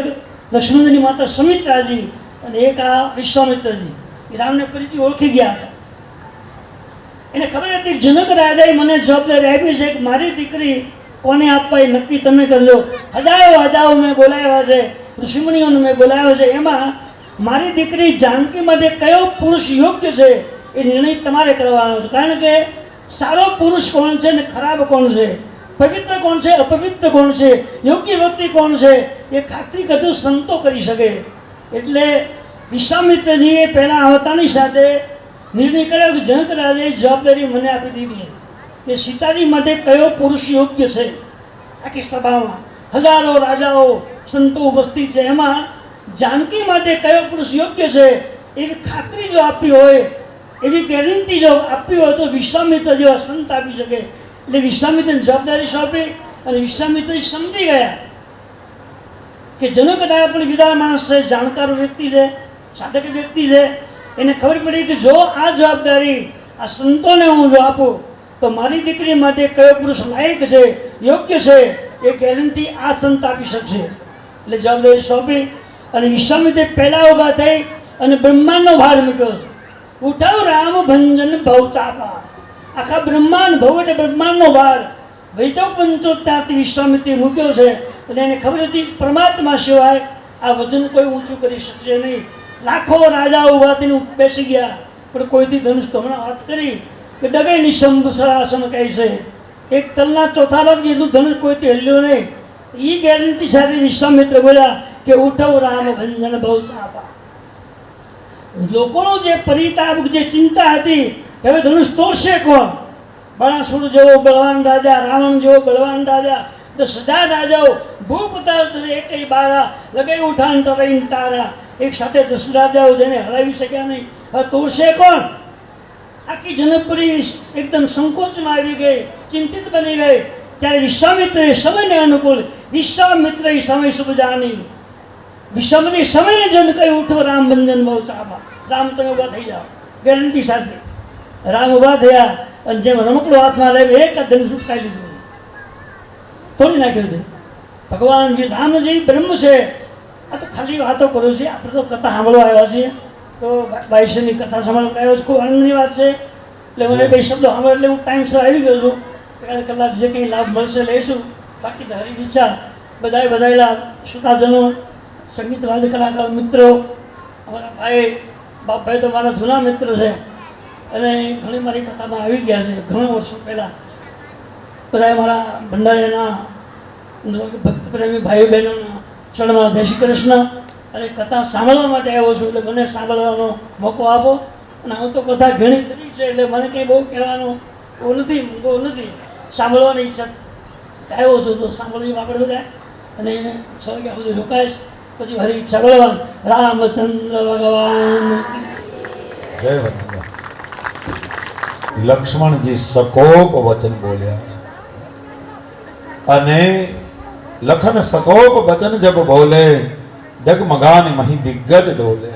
લક્ષ્મણજીની માતા સુમિત્રાજી અને એક આ વિશ્વામિત્રજી. એ રામને પરિચય ઓળખી ગયા હતા. એને ખબર હતી જનક રાજાએ મને જવાબદારી આપી છે કે મારી દીકરી કોને આપવા એ નક્કી તમે કરજો. હજારો મેં બોલાવ્યા છે, ઋષિમુનિઓને મેં બોલાવ્યા છે. એમાં મારી દીકરી જાનકી માટે કયો પુરુષ યોગ્ય છે એ નિર્ણય તમારે કરવાનો છે. કારણ કે સારો પુરુષ કોણ છે ને ખરાબ કોણ છે, પવિત્ર કોણ છે અપવિત્ર કોણ છે, યોગ્ય વ્યક્તિ કોણ છે એ ખાતરી કદું સંતો કરી શકે. એટલે વિશ્વામિત્રજીએ પહેલાં આવતાની સાથે નિર્ણય કર્યો કે જનક રાજાએ જવાબદારી મને આપી દીધી કે સીતાજી માટે કયો પુરુષ યોગ્ય છે. આખી સભામાં હજારો રાજાઓ સંતો ઉપસ્થિત છે, એમાં જાનકી માટે કયો પુરુષ યોગ્ય છે એવી ખાતરી જો આપી હોય, એવી ગેરંટી જો આપવી હોય તો વિશ્વામિત્ર જેવા સંત આપી શકે. એટલે વિશ્વામિત્રને જવાબદારી સોંપી અને વિશ્વામિત્ર સમજી ગયા કે જનક રાજા પણ વિદાર માણસ છે, જાણકાર વ્યક્તિ છે, સાધક વ્યક્તિ છે. એને ખબર પડી કે જો આ જવાબદારી આ સંતોને હું જો આપું તો મારી દીકરી માટે કયો પુરુષ લાયક છે, યોગ્ય છે, એ ગેરંટી આ સંત આપી શકશે. એટલે જવાબદારી સોંપી અને વિશ્વામિત્રે પહેલા ઊભા થઈ અને બ્રહ્માંડનો ભાર મૂક્યો છે. ઉઠાવ રામ ભંજન ભવ ચાપા. આખા બ્રહ્માંડ, ભવ એટલે બ્રહ્માંડનો ભાર વૈદવ પંચોત્તરથી વિશ્વામિત્રે મૂક્યો છે. અને એને ખબર હતી પરમાત્મા સિવાય આ વજન કોઈ ઊંચું કરી શકશે નહીં. લાખો રાજા ઊભા થઈને બેસી ગયા, પણ કોઈથી ધનુષ તો હમણાં વાત કરી કે ડગે નિશંભ સરાસન કહે છે, એક તલના ચોથા ભાગ જેટલું ધનુષ કોઈથી હલ્યું નહીં. એ ગેરંટી સાથે વિશ્વામિત્ર બોલ્યા કે ઉઠવ રામ ભંજન ભવ ચાપા. લોકોનો જે પરિતાપ, જે ચિંતા હતી કે હવે ધનુષ તોડશે કોણ? બાણાસુર જેવો બળવાન રાજા, રાવણ જેવો બળવાન રાજા, 10,000 રાજાઓ ભૂપતાસ્ત એકઈ બારા લગાઈ ઉઠાણ તરાઈન તારા. એક સાથે 10 રાજાઓ જેને હરાવી શક્યા નહીં, હવે તોડશે કોણ? આખી જનકપુરી એકદમ સંકોચમાં આવી ગઈ, ચિંતિત બની ગઈ. ત્યારે વિશ્વામિત્રે સમયને અનુકૂળ, વિશ્વામિત્રે સમય શુભ જાણી, વિશ્વામિત્રે સમયને જન કહી ઉઠો રામ બંધન બહુ ચાપા. રામ તમે ઊભા થઈ જાઓ, ગેરંટી સાથે. રામ ઊભા થયા અને જેમ રમકડું હાથમાં લેવું એક જ ધનુષ ઉટકાઈ લીધું, તોડી નાખ્યું છે. ભગવાન રામજી બ્રહ્મ છે. આ તો ખાલી વાતો કરું છે, આપણે તો કથા સાંભળવા આવ્યા છીએ, તો બાઈસની કથા સાંભળવા આવ્યો છે. ખૂબ આનંદની વાત છે. એટલે મને બે શબ્દો સાંભળે એટલે હું ટાઈમસર આવી ગયો છું. એકાદ કલાક જે કંઈ લાભ મળશે લઈશું. બાકી તો હરી ઈચ્છા બધાએ બધાયેલા શ્રોતાજનો, સંગીત વાદ્ય કલાકાર મિત્રો, અમારા ભાઈ બાપભાઈ તો મારા જૂના મિત્ર છે અને ઘણી મારી કથામાં આવી ગયા છે ઘણા વર્ષો પહેલાં. બધાએ મારા ભંડારીના ભક્ત પ્રેમી ભાઈ બહેનોના ચરણમાં જય શ્રી કૃષ્ણ. અને કથા સાંભળવા માટે આવ્યો છું, એટલે મને સાંભળવાનો મોકો આપો. અને હું તો કથા ઘણી કરી છે, એટલે મને કંઈ બહુ કહેવાનું બહુ નથી. સાંભળવાની ઈચ્છા આવ્યો છું, તો સાંભળવી આપણે બધા. અને 6 વાગ્યા સુધી રોકાઈશ, પછી હરી ઈચ્છા બોલવા રામચંદ્ર ભગવાન. જય વંદના. લક્ષ્મણજી સકોપ વચન બોલ્યા છે અને લખન સકોપ વચન જબ બોલે ડગમગાને મહી દિગ્ગજ ડોલે.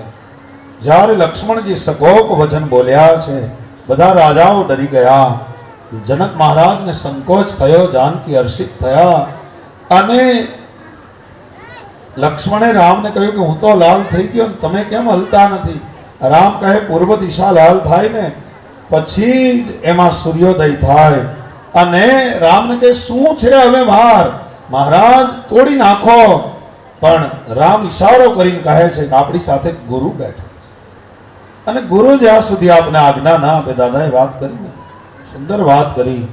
જ્યારે લક્ષ્મણજી સકોપ વચન બોલ્યા છે, બધા રાજાઓ ડરી ગયા. જનક મહારાજને સંકોચ થયો, જાનકી હર્ષિત થયા અને લક્ષ્મણે રામને કહ્યું કે હું તો લાલ થઈ ગયો, તમે કેમ હલતા નથી? રામ કહે પૂર્વ દિશા લાલ થાય ને પછી જ એમાં સૂર્યોદય થાય. અને રામને કહે શું છે હવે વાર? મહારાજ તોડી નાખો. પણ રામ ઈશારો કરીને કહે છે કે આપણી સાથે ગુરુ બેઠા છે અને ગુરુ જ્યાં સુધી આપને આજ્ઞા ના આપે. દાદાએ વાત કરી, સુંદર વાત કરી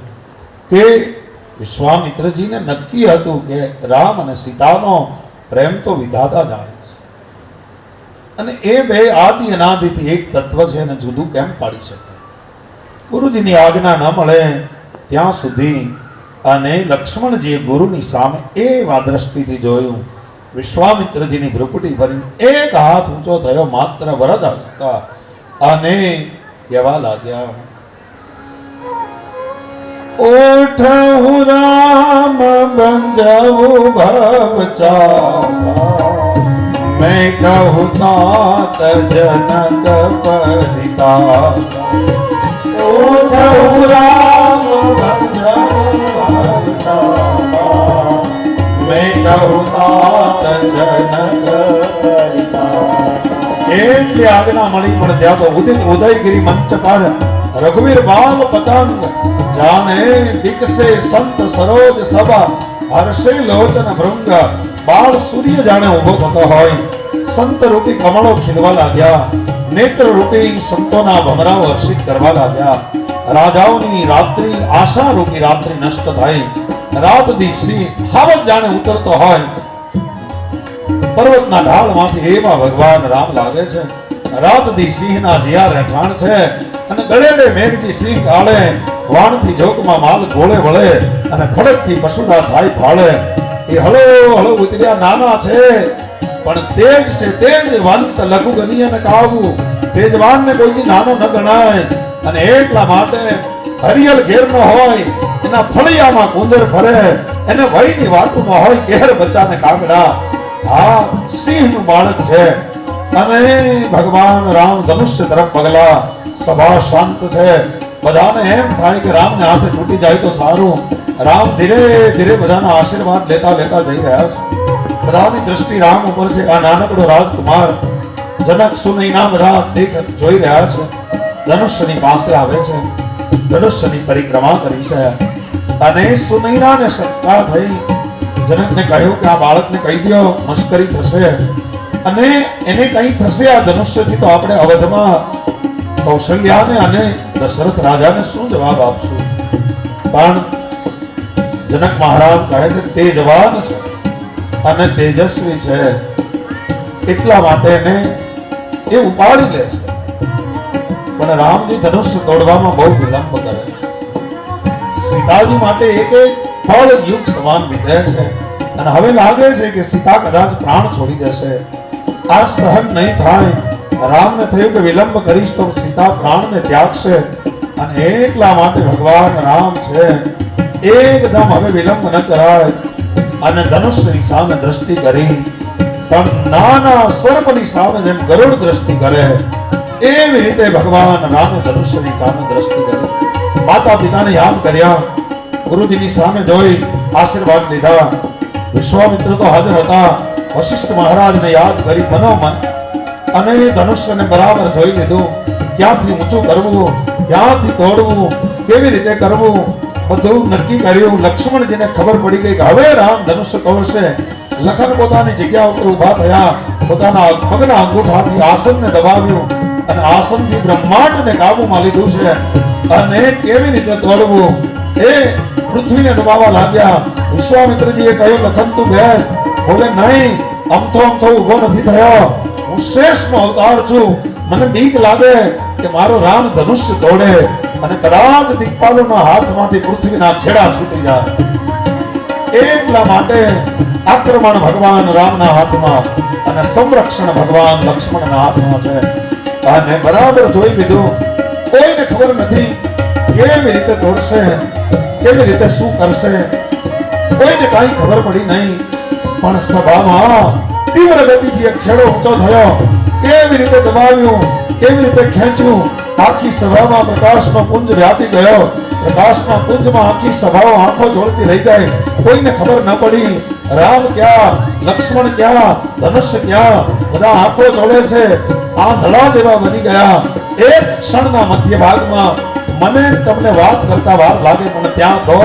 કે વિશ્વામિત્રજીને નક્કી હતું કે રામ અને સીતાનો પ્રેમ તો વિધાતા જાણે છે અને એ બે આદિ અનાદિથી એક તત્વ છે અને જુદું કેમ પાડી શકે? ગુરુજીની આજ્ઞા ન મળે ત્યાં સુધી. અને લક્ષ્મણજીએ ગુરુની સામે એવા દ્રષ્ટિથી જોયું. વિશ્વામિત્રજીની ભ્રુકુટી ભરીને એક હાથ ઊંચો થયો, માત્ર વરદ હસ્તા અને કહેવા લાગ્યા, ઓઠ રામ બંજવું ભવ ચાપા, મેં કહું તાત જનક પરિતા. ઓઠ રામ બંજવું ભવ ચાપા, મેં કહું તાત જનક પરિતા. એટલી આજ્ઞા મળી પણ ત્યાં તો ઉદયગીરી મંચ પર રઘુવીર બાલ પતંગ જાણે દિકસે સંત સરોજ સભા, હર્ષે લોચન ભૃંગ. બાળ સૂર્ય જાણે ઉભો થતો હોય, સંત રૂપી કમળો ખીલવા લાગ્યા, નેત્ર રૂપી સંતોના ભમરાઓ હર્ષિત કરવા લાગ્યા. રાજાઓની રાત્રિ, આશા રૂપી રાત્રિ નષ્ટ થઈ. રાત દિશી હાવત જાણે ઉતરતો હોય પર્વતના ઢાળમાંથી એવા ભગવાન રામ લાગે છે. રાત દી સિંહના જીયા રહેઠાણ છે અને ગળેડે મેઘજી સિંહ કાળે, વાણથી જોકમાં માલ ગોળે વળે અને ફડકથી પશુડા થાય ફાળે. એ હળો હળો ઉતર્યા નાના છે પણ તેજ છે તેજવંત, લઘુ ગણી અને કાવું. તેજવાનને કોઈથી નાનો ન ગણાય અને એટલા માટે હરિયલ ઘેરનો હોય એના ફળિયામાં કુંદર ફરે, એને વહીની વાટુમાં હોય ઘેર બચ્ચાને કાગડા. આ સિંહનું બાળક છે અને ભગવાન રામ ધનુષ્ય તરફ પગલા. સભા શાંત છે. બધાને એમ થાય કે રામને હાથે તૂટી જાય તો સારું. રામ ધીરે ધીરે બધાના આશીર્વાદ લેતા લેતા જઈ રહ્યા છે. બધાની દ્રષ્ટિ રામ ઉપર છે. આ નાનકડો રાજકુમાર જનક સુનૈના બધા જોઈ રહ્યા છે. ધનુષ્યની પાસે આવે છે, ધનુષ્યની પરિક્રમા કરી છે. અને સુનૈનાને શંકા થઈ. જનકને કહ્યું કે આ બાળકને કહી દો, મશ્કરી થશે અને એને કંઈ થશે આ ધનુષ્યથી તો આપણે અવધમાં કૌશલ્યાને અને દશરથ રાજાને શું જવાબ આપશું? પણ જનક મહારાજ કહે છે તેજવાન છે અને તેજસ્વી છે, એટલા માટે એને એ ઉપાડી લે છે. પણ રામજી ધનુષ્ય તોડવામાં બહુ વિલંબ કરે છે. સીતાજી માટે એક એક ફળ યુગ સમાન વીતે છે અને હવે લાગે છે કે સીતા કદાચ પ્રાણ છોડી દેશે. આ સહન નહીં થાય. રામને થયું કે વિલંબ કરીશ તો સીતા પ્રાણને ત્યાગશે અને એટલા માટે ભગવાન રામ છે એકદમ હવે વિલંબ ન કરાય અને ધનુષ્યની સામે દ્રષ્ટિ કરી. પણ નાના સર્પની સામે જેમ ગરુડ દ્રષ્ટિ કરે એવી રીતે ભગવાન રામે ધનુષ્યની સામે દ્રષ્ટિ કરી. માતા પિતાને યાદ કર્યા, ગુરુજીની સામે જોઈ આશીર્વાદ લીધા. વિશ્વામિત્ર તો હાજર હતા. વશિષ્ઠ મહારાજને યાદ કરી મનોમન અને ધનુષ્યને બરાબર જોઈ લીધું. ક્યાંથી ઊંચું કરવું, ક્યાંથી તોડવું, કેવી રીતે કરવું બધું નક્કી કર્યું. લક્ષ્મણજીને ખબર પડી ગઈ કે હવે રામ ધનુષ્ય તોડશે. લખન પોતાની જગ્યા ઉપર ઊભા થયા. પોતાના પગના અંગૂઠાથી આસનને દબાવ્યું અને આસનથી બ્રહ્માંડને કાબુમાં લીધું છે. અને કેવી રીતે તોડવું એ પૃથ્વીને દબાવવા લાગ્યા. વિશ્વામિત્રજીએ કહ્યું લખન તું બેસ. બોલે નહીં, અમથો ઊભો નથી થયો. હું શેષનો અવતાર છું. મને બીક લાગે કે મારો રામ ધનુષ્ય તોડે અને કદાચ દિક્પાલોના હાથમાંથી પૃથ્વીના છેડા છૂટી જાય. એટલા માટે આક્રમણ ભગવાન રામના હાથમાં અને સંરક્ષણ ભગવાન લક્ષ્મણના હાથમાં છે. અને બરાબર જોઈ લીધું. કોઈને ખબર નથી કેવી રીતે તોડશે, કેવી રીતે શું કરશે, કોઈને કાંઈ ખબર પડી નહીં. પણ સભામાં તીવ્ર ગતિથી એક છેડો ઊંચો થયો. કેવી રીતે દબાવ્યું, કેવી રીતે ખેંચ્યું. આખી સભામાં પ્રકાશનો પુંજ વ્યાપી ગયો. પ્રકાશના પુંજમાં આખી સભાઓ આંખો જોડતી રહી જાય. કોઈને ખબર ન પડી રામ ક્યાં, લક્ષ્મણ ક્યાં, ધનુષ્ય ક્યાં. બધા આંખો જોડે છે. આંધળા જેવા બની ગયા. એક ક્ષણના મધ્ય ભાગમાં મને તમને વાત કરતા વાર લાગે પણ ત્યાં તો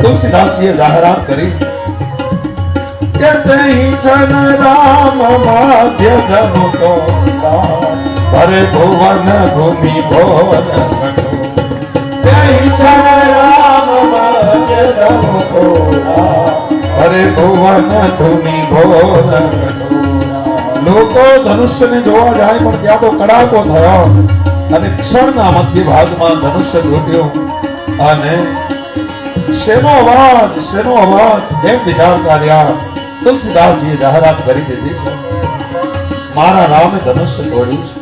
તુલસીદાસજીએ જાહેરાત કરી કે તહીં છન રામ માધ્ય ધનુ તોડા ભરે ભુવન ભૂમિ ભોન તહીં છન રામ માધ્ય ધનુ તોડા ભરે ભુવન ભૂમિ ભોન. લોકો ધનુષ્યને જોવા જાય પણ ત્યાં તો કડાકો થયો અને ક્ષણના મધ્ય ભાગમાં ધનુષ્ય તૂટ્યું. અને શેનો અવાજ એમ વિચાર કર્યા. તુલસીદાસજીએ જાહેરાત કરી દીધી છે મારા રામે ધનુષ્ય તોડ્યું છે.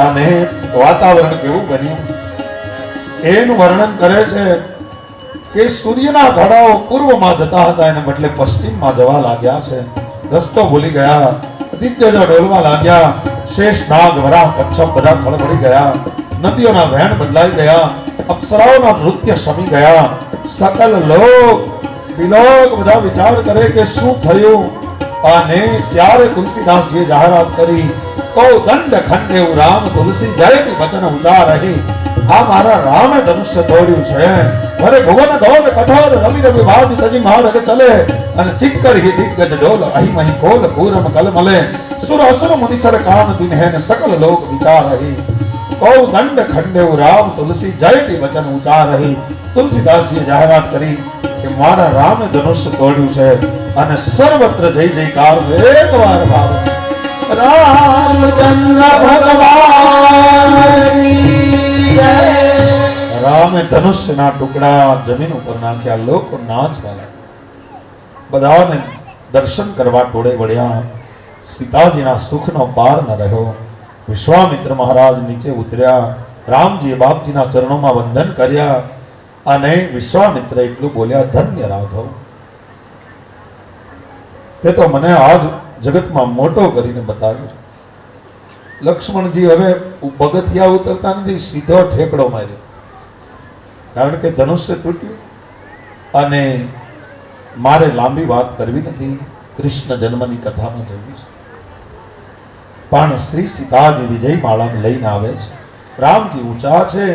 અને વાતાવરણ કેવું બન્યું એનું વર્ણન કરે છે કે સૂર્યના ઘોડાઓ પૂર્વમાં જતા હતા એને બદલે પશ્ચિમમાં જવા લાગ્યા છે. રસ્તો ભૂલી ગયા. દિગ્ગજો ડોલવા લાગ્યા. શેષ નાગ વરાહ કચ્છપ બધા ખળભળી ગયા. નદીઓના વહેણ બદલાઈ ગયા. અપ્સરાઓના નૃત્ય શમી ગયા. સકલ લોક વિલોક બધા વિચાર કરે કે શું થયું. અને ત્યારે તુલસીદાસજીએ જાહેરાત કરી કો દંડ ખંડેવ રામ તુલસી જયતી વચન ઉજાર રહી. આ મારા રામે ધનુષ્ય તોડ્યું છે. ભરે ભુવન ગૌર કઠોર રવિ રવિ બાજ તજી માર્ગ ચલે અને ચિક્કર હી દિગ્ગજ ડોલ અહી મહી કોલ કૂરમ કલ મલે સુર અસુર મુનિસર કાન દિન હે ને સકલ લોક વિચાર રહી. કો દંડ ખંડેવ રામ તુલસી જયતી વચન ઉજાર રહી. તુલસીદાસજીએ જાહેરાત કરી કે મારા રામે ધનુષ્ય તોડ્યું છે અને સર્વત્ર જય જયકાર છે. એકવાર ભાવ રામચંદ્ર ભગવાન રામે ધનુષ્યના ટુકડા જમીન ઉપર નાખ્યા. લોકો નાચવા લાગ્યા. બધાને દર્શન કરવા ટોળે વળ્યા. સીતાજીના સુખનો પાર ન રહ્યો. વિશ્વામિત્ર મહારાજ નીચે ઉતર્યા. રામજીએ બાપજીના ચરણોમાં વંદન કર્યા અને વિશ્વામિત્ર એટલું બોલ્યા ધન્ય રાઘવ, તે તો મને આજ જગતમાં મોટો કરીને બતાવ્યો. લક્ષ્મણજી હવે પગથિયા ઉતરતા નથી, સીધો ઠેકડો માર્યો. કારણ કે ધનુષ્ય તૂટ્યું. અને મારે લાંબી વાત કરવી નથી, કૃષ્ણ જન્મની કથામાં જવું છે. પણ શ્રી સીતાજી વિજય માળાને લઈને આવે છે. રામજી ઊંચા છે,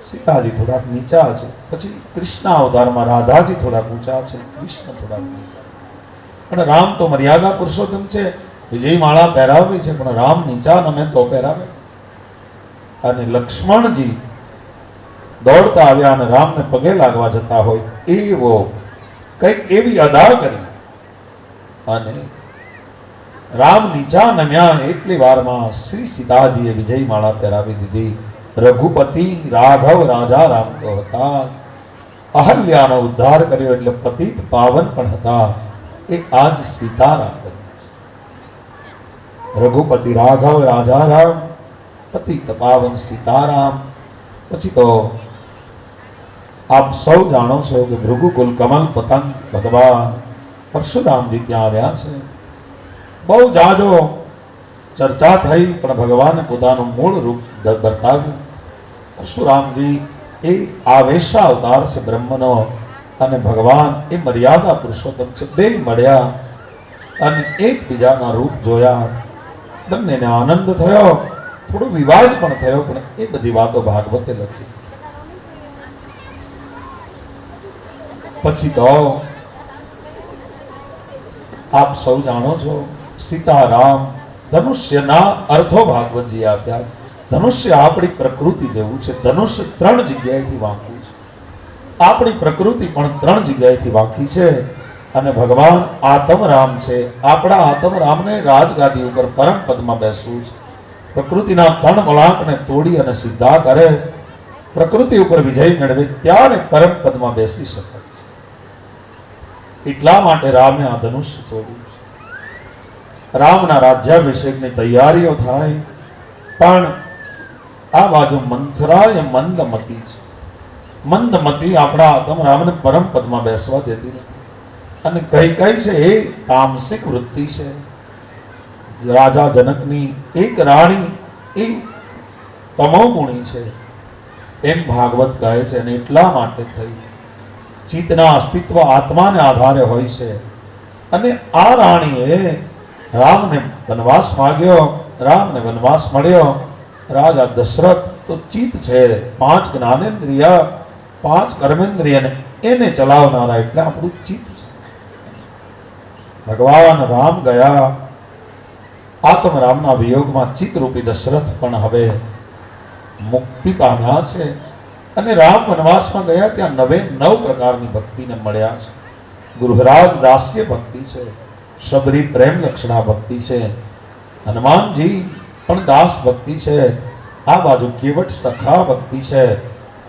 સીતાજી થોડાક નીચા છે. પછી કૃષ્ણ અવતારમાં રાધાજી થોડાક ઊંચા છે, કૃષ્ણ થોડાક નીચા છે. પણ રામ તો મર્યાદા પુરુષોત્તમ છે, વિજય માળા પહેરાવી છે, પણ રામ નીચા નમે તો પહેરાવે. અને લક્ષ્મણજી દોડતા આવ્યા અને રામને પગે લાગવા જતા હોય એવો કંઈક એવી અદા કરી અને રામ નીચા નમ્યા એટલી વારમાં શ્રી સીતાજીએ વિજય માળા પહેરાવી દીધી. રઘુપતિ રાઘવ રાજા રામ તો હતા, અહલ્યાનો ઉદ્ધાર કર્યો એટલે પતિત પાવન પણ હતા. એ આજ સીતારામ બન્યા છે. રઘુપતિ રાઘવ રાજા રામ, પતિત પાવન સીતારામ. પછી તો આપ સૌ જાણો છો કે ભૃગુકુલ કમલ પતંગ ભગવાન પરશુરામજી ત્યાં આવ્યા છે. બહુ જાજો ચર્ચા થઈ, પણ ભગવાને પોતાનું મૂળ રૂપ બતાવ્યું. પરશુરામજી એ આવેશા અવતાર છે બ્રહ્મનો, અને ભગવાન એ મર્યાદા પુરુષોત્તમ છે. બે મળ્યા અને એકબીજાના રૂપ જોયા, બંનેને આનંદ થયો. થોડો વિવાદ પણ થયો, પણ એ બધી વાતો ભાગવતે લખી. પછી તો આપ સૌ જાણો છો, સીતારામ ધનુષ્યના અર્થો ભાગવતજી આપ્યા. ધનુષ્ય આપણી પ્રકૃતિ જેવું છે. ધનુષ્ય 3 જગ્યાએથી વાંક્યું છે. આપણી પ્રકૃતિ પણ 3 જગ્યાએથી વાંકી છે. અને ભગવાન આત્મરામ છે. આપણા આત્મરામને રાજગાદી ઉપર પરમ પદમાં બેસવું છે. પ્રકૃતિના 3 વળાંકને તોડી અને સીધા કરે, પ્રકૃતિ ઉપર વિજય મેળવે, ત્યારે પરમ પદમાં બેસી શકે. એટલા માટે રામે આ ધનુષ્ય તોડ્યું છે. રામના રાજ્યાભિષેકની તૈયારીઓ થાય, પણ આ બાજુ મંથરા એ મંદમતી છે. મંદમતી આપણા આત્મરામને પરમ પદમાં બેસવા દેતી નથી. અને કઈ કઈ છે એ તામસિક વૃત્તિ છે. રાજા જનકની એક રાણી એ તમોગુણી છે એમ ભાગવત કહે છે. અને એટલા માટે થઈ ચિત્તના અસ્તિત્વ આત્માને આધારે હોય છે. અને આ રાણીએ રામને વનવાસ માંગ્યો, રામને વનવાસ મળ્યો. રાજા દશરથ તો ચિત્ત છે, 5 જ્ઞાનેન્દ્રિય 5 કર્મેન્દ્રિયને એને ચલાવનારા, એટલે આપણું ચિત્ત છે. ભગવાન રામ ગયા, આત્મરામના વિયોગમાં ચિત્તરૂપી દશરથ પણ હવે મુક્તિ પામ્યા છે. અને રામ વનવાસમાં ગયા ત્યાં 9 પ્રકારની ભક્તિને મળ્યા છે. ગૃહરાજ દાસ્ય ભક્તિ છે, શબરી પ્રેમ લક્ષણા ભક્તિ છે, હનુમાનજી પણ દાસ ભક્તિ છે, આ બાજુ કેવટ સખા ભક્તિ છે,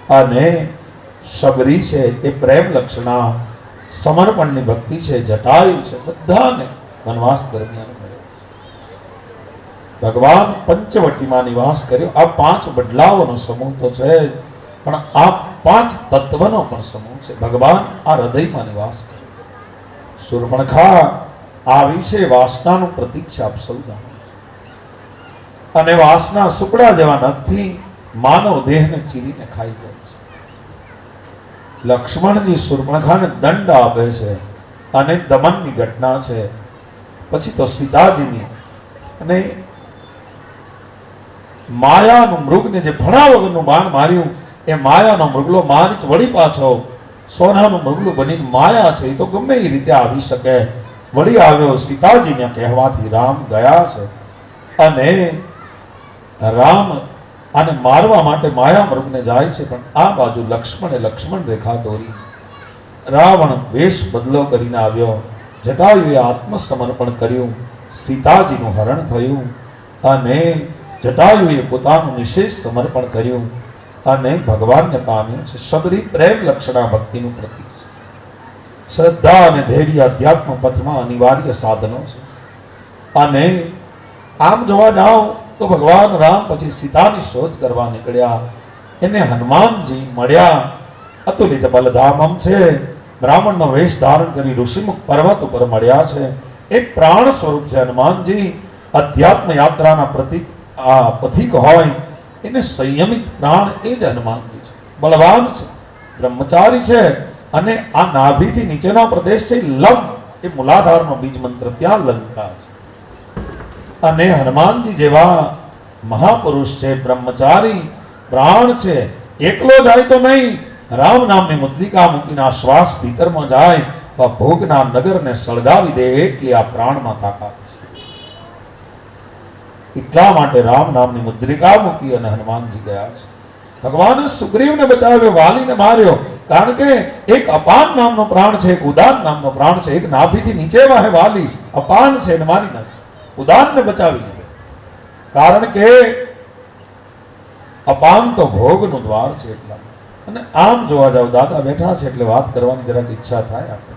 અને શબરી છે એ પ્રેમ લક્ષણા સમર્પણની ભક્તિ છે, જટાયુ છે. બધાને વનવાસ દરમિયાન મળ્યા. ભગવાન પંચવટીમાં નિવાસ કર્યો. આ 5 બદલાવોનો સમૂહ તો છે, પણ આ 5 તત્વનો પણ સમૂહ છે. ભગવાન આ હૃદયમાં નિવાસ કરે. શૂર્પણખા આવી છે, વાસનાનું પ્રતીક છે, આપ સૌ જાણો. અને વાસના સુકડા જેવા નખથી માનવ દેહને ચીરીને ખાઈ જાય છે. લક્ષ્મણજી શૂર્પણખાને દંડ આપે છે અને દમનની ઘટના છે. પછી તો સીતાજીની અને માયાનું મૃગને જે ભણા વગરનું બાણ માર્યું, એ માયાનો મૃગલો મારીચ વળી પાછો સોનાનું મૃગલું બનીને માયા છે, એ તો ગમે એ રીતે આવી શકે, વળી આવ્યો. સીતાજીને કહેવાથી રામ ગયા છે. અને રામ આને મારવા માટે માયા મૃગને જાય છે, પણ આ બાજુ લક્ષ્મણ રેખા દોરી. રાવણ વેશ બદલો કરીને આવ્યો. જટાયુએ આત્મસમર્પણ કર્યું, સીતાજીનું હરણ થયું. અને જટાયુએ પોતાનું નિશેષ સમર્પણ કર્યું અને ભગવાનને પામ્યું છે. શબરી પ્રેમ લક્ષણા ભક્તિનું પ્રતીક છે. શ્રદ્ધા અને ધૈર્ય અધ્યાત્મ પથમાં અનિવાર્ય સાધનો છે. અને આમ જોવા જાઓ તો ભગવાન રામ પછી સીતાની શોધ કરવા નીકળ્યા. એને હનુમાનજી મળ્યા. અતુલિત બલધામમ છે, બ્રાહ્મણનો વેશ ધારણ કરી ઋષિમુખ પર્વત ઉપર મળ્યા છે. એ પ્રાણ સ્વરૂપ છે હનુમાનજી. અધ્યાત્મ યાત્રાના પ્રતીક પથિક હોય એને સંયમિત પ્રાણ એ જ હનુમાનજી છે. બળવાન છે, બ્રહ્મચારી છે અને આ નાભીથી નીચેનો પ્રદેશ છે લમ એ મૂલાધારનો બીજ મંત્ર, ત્યાં લંકા છે. અને હનુમાનજી જેવા મહાપુરુષ છે, બ્રહ્મચારી પ્રાણ છે, એકલો જાય તો નહીં, રામ નામની મુદ્રિકા મૂકીને આ શ્વાસ ભીતરમાં જાય તો આ ભોગના નગરને સળગાવી દે એટલી આ પ્રાણમાં તાકાત છે. એટલા માટે રામ નામની મુદ્રિકા મૂકી અને હનુમાનજી ગયા છે. ભગવાને સુગ્રીવને બચાવ્યો, વાલીને માર્યો, કારણ કે એક અપાન નામનો પ્રાણ છે, એક ઉદાન નામનો પ્રાણ છે. એક નાભીથી નીચે વાહે વાલી, અપાન છે એને મારી નાખે, ઉદાનને બચાવી લીધો. કારણ કે અપાન તો ભોગનું દ્વાર છે. એટલા અને આમ જોવા જાવ, દાદા બેઠા છે એટલે વાત કરવાની જરાક ઈચ્છા થાય આપણે.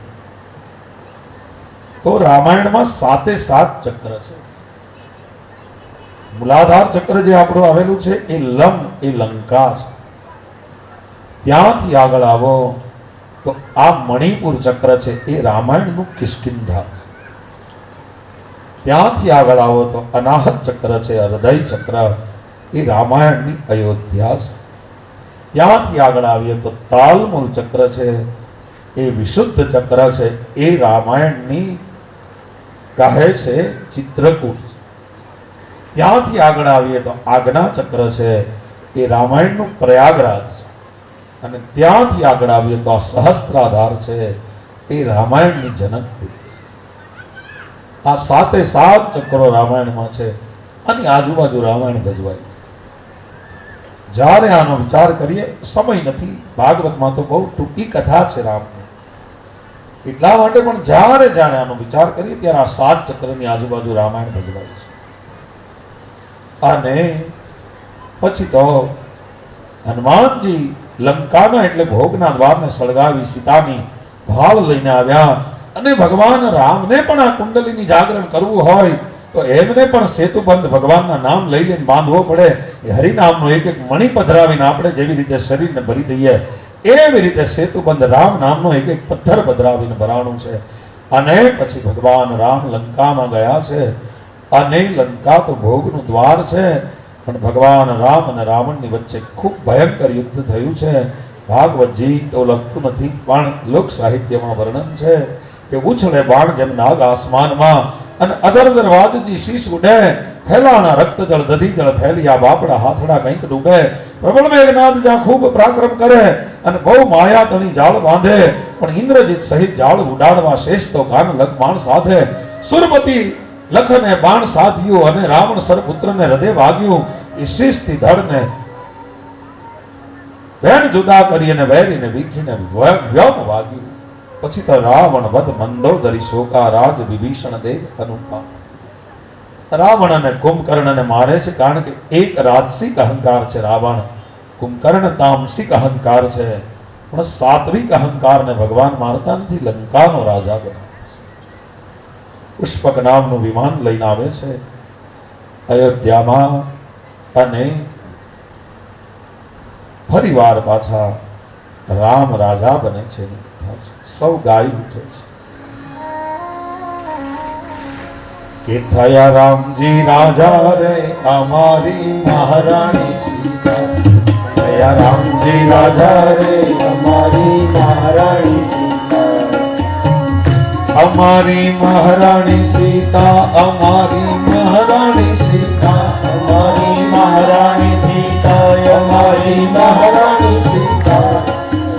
તો રામાયણમાં 7 ચક્ર છે. મૂલાધાર ચક્ર જે આપણું આવેલું છે એ લમ એ લંકા છે. ત્યાંથી આગળ આવો તો આ મણિપુર ચક્ર છે એ રામાયણનું કિષ્કિંધા. ત્યાંથી આગળ આવો તો અનાહત ચક્ર છે, હૃદય ચક્ર એ રામાયણની અયોધ્યા છે. ત્યાંથી આગળ આવીએ તો તાલમૂલ ચક્ર છે એ વિશુદ્ધ ચક્ર છે, એ રામાયણની કહે છે ચિત્રકૂટ. ત્યાંથી આગળ આવીએ તો આજ્ઞા ચક્ર છે એ રામાયણનું પ્રયાગરાજ છે. અને ત્યાંથી આગળ આવીએ તો આ સહસ્ત્રાધાર છે એ રામાયણની જનકપુરી. આ 7 ચક્રો રામાયણમાં છે અને આજુબાજુ રામાયણ ભજવાય. જ્યારે આનો વિચાર કરીએ, સમય નથી, ભાગવતમાં તો બહુ ટૂંકી કથા છે રામની, એટલા માટે પણ જ્યારે જ્યારે આનો વિચાર કરીએ ત્યારે આ 7 ચક્રની આજુબાજુ રામાયણ ભજવાય છે. અને પછી તો હનુમાનજી લંકાના એટલે ભોગના દ્વારને સળગાવી સીતાની ભાળ લઈને આવ્યા. અને ભગવાન રામને પણ આ કુંડલીની જાગરણ કરવું હોય તો એમને પણ સેતુબંધ ભગવાનના નામ લઈ લઈને બાંધવો પડે. એ હરિનામનો એક એક મણિ પધરાવીને આપણે જેવી રીતે શરીરને ભરી દઈએ એવી રીતે સેતુબંધ રામ નામનો એક એક પથ્થર પધરાવીને ભરાણું છે. અને પછી ભગવાન રામ લંકામાં ગયા છે. અને લંકા તો ભોગનું દ્વાર છે, પણ ભગવાન રામ અને રાવણની વચ્ચે ખૂબ ભયંકર યુદ્ધ થયું છે. ભાગવતજી તો લખતું નથી, પણ લોક સાહિત્યમાં વર્ણન છે કે ઉછળે બાણ જેમ નાગ આસમાનમાં, અને અધર દરવાજજી શીશ ઉડે, ફેલાણા રક્ત જળ દધી જળ ફેલિયા બાપડા હાથડા કંઈક ડૂબે. પ્રબળ મેઘનાદ જ્યાં ખૂબ પરાક્રમ કરે અને બહુ માયા તણી જાળ બાંધે, પણ ઇન્દ્રજીત સહિત જાળ ઉડાડવા શેષ તો કાન લગમાણ સાધે. સુરપતિ લખને બાણ સાધ્યું અને રાવણ સરપુત્રને હૃદય વાગ્યું. એ શીશથી ધડને વેણ જુદા કરી અને વેરીને વીખીને વ્યમ વાગ્યું. પછી તો રાવણ વધ મંદોદરી શોકા રાજ વિભીષણ દેવ અનુપા. રાવણ અને કુંભકર્ણને મારે છે, કારણ કે એક રાજસિક અહંકાર છે રાવણ, કુંભકર્ણ તામસિક અહંકાર છે. પણ સાત્વિક અહંકારને ભગવાન મારતા નથી, લંકાનો રાજા બને. પુષ્પક નામનું વિમાન લઈને આવે છે અયોધ્યામાં, અને ફરીવાર પાછા રામ રાજા બને છે. સૌ ગાય ઉઠે છે કે થયા રામજી રાજા રે અમારી મહારાણી સીતા. થયા રામજી રાજા રે અમારી મહારાણી સીતા. અમારી મહારાણી સીતા, અમારી મહારાણી સીતા, અમારી મહારાણી સીતા, અમારી મહારાણી સીતા.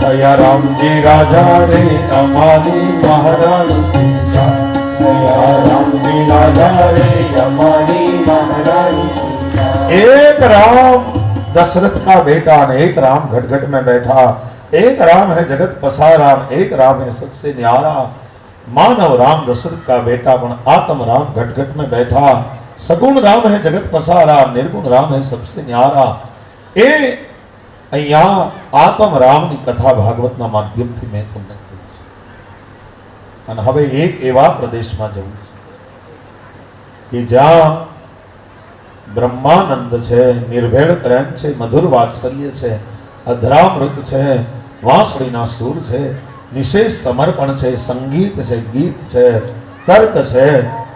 થયા રામજી રાજા રે અમારી મહારાણી સીતા. થયા રામજી રાજા રે અમારી મહારાણી સીતા. एक राम दशरथ का बेटा ने एक राम घट में बैठा. एक राम है जगत पसारा, एक राम है सबसे न्यारा. मानव राम दशरथ का बेटा, पण आत्म राम घट में बैठा. सगुण राम है जगत पसारा, निर्गुण राम है सबसे न्यारा. એ અહીંયા આત્મ રામની કથા ભાગવતના માધ્યમથી મેં તમને કહી છે. અને હવે એક એવા પ્રદેશમાં જવું છે કે જ્યાં બ્રહ્માનંદ છે, નિર્ભેળ પ્રેમ છે, મધુર વાત્સલ્ય છે, અધરામૃત છે, વાંસળીના સૂર છે, નિશેષ સમર્પણ છે, સંગીત છે, ગીત છે, તર્ક છે,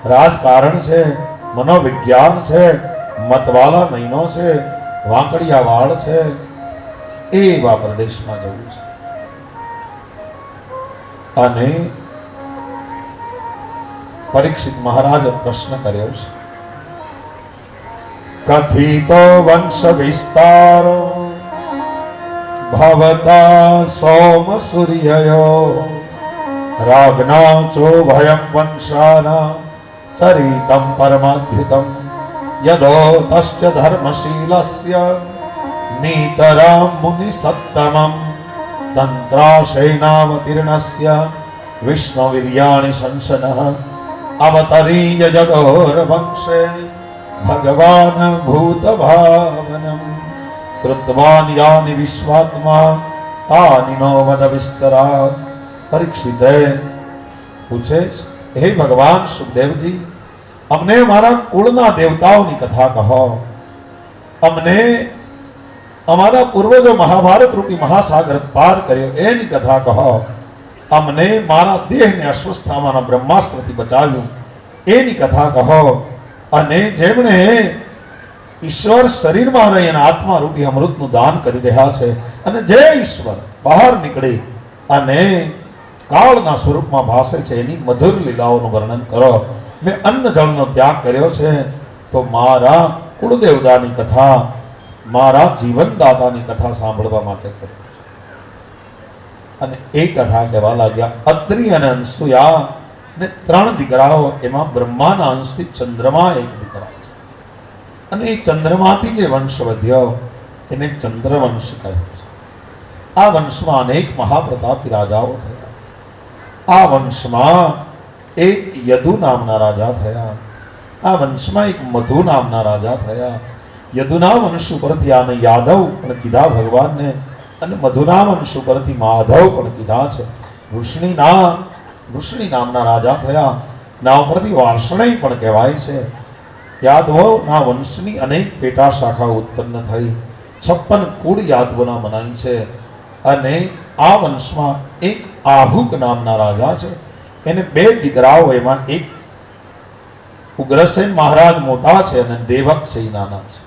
રાજકારણ છે, મનોવિજ્ઞાન છે, મતવાલા નયનો છે, વાંકડિયા વાળ છે. એવા પ્રદેશમાં જવું છે. અને પરીક્ષિત મહારાજે પ્રશ્ન કર્યો છે, કથિતો વંશ વિસ્તારો ભવતા સોમ સૂર્યયો રાગના ચો ભયમ વંશાના ચરિતમ પરમાદ્ભુતમ યદો તસ્ય ધર્મશીલસ્ય નીતરામ મુનિ સત્તમમ તંત્રાશૈનાવતીર્ણસ્ય વિષ્ણુવીર્યાણિ સંસનઃ અવતરીય જગોર વંશે ભગવાન ભૂતભાવનમ કૃતવાન યાનિ વિશ્વાત્મા તાનિ નો વદ વિસ્તરા. પરીક્ષિતે પૂછે છે, હે ભગવાન સુખદેવજી, અમને મારા કુળના દેવતાઓની કથા કહો, અમને અમારા પૂર્વજો મહાભારત રૂપી મહાસાગર પાર કર્યો એની કથા કહો, અમને મારા દેહને અસ્વસ્થામાના બ્રહ્માસ્ત્રથી બચાવ્યું એની કથા કહો, અને જેમણે ઈશ્વર શરીરમાં રહી અને આત્મા રૂપી અમૃતનું દાન કરી રહ્યા છે, અને જે ઈશ્વર બહાર નીકળી અને કાળના સ્વરૂપમાં ભાસે છે એની મધુર લીલાઓનું વર્ણન કરો. મેં અન્ન જળનો ત્યાગ કર્યો છે તો મારા કુળદેવતાની કથા, મારા જીવનદાતાની કથા સાંભળવા માટે કર્યો. અને એ કથા કહેવા લાગ્યા, અત્રિ અને અનસુયા ને 3 દીકરાઓ, એમાં બ્રહ્માના અંશથી ચંદ્રમા એક દીકરા છે, અને એ ચંદ્રમાથી જે વંશ વધ્યો એને ચંદ્રવંશ કહે છે. આ વંશમાં અનેક મહાપ્રતાપી રાજાઓ થયા. આ વંશમાં એક યદુ નામના રાજા થયા. આ વંશમાં એક મધુ નામના રાજા થયા. યદુના વંશ ઉપરથી આને યાદવ પણ કીધા ભગવાનને, અને મધુના વંશ ઉપરથી માધવ પણ કીધા છે. વૃષ્ણિ નામના રાજા થયા. ના ઉપરથી વાર્ષ્ણેય પણ કહેવાય છે. યાદવોના વંશની અનેક પેટા શાખાઓ ઉત્પન્ન થઈ. 56 કુળ યાદવોના મનાય છે. અને આ વંશમાં એક આહુક નામના રાજા છે. એને 2 દીકરાઓ, એમાં એક ઉગ્રસેન મહારાજ મોટા છે અને દેવક છે નાના છે.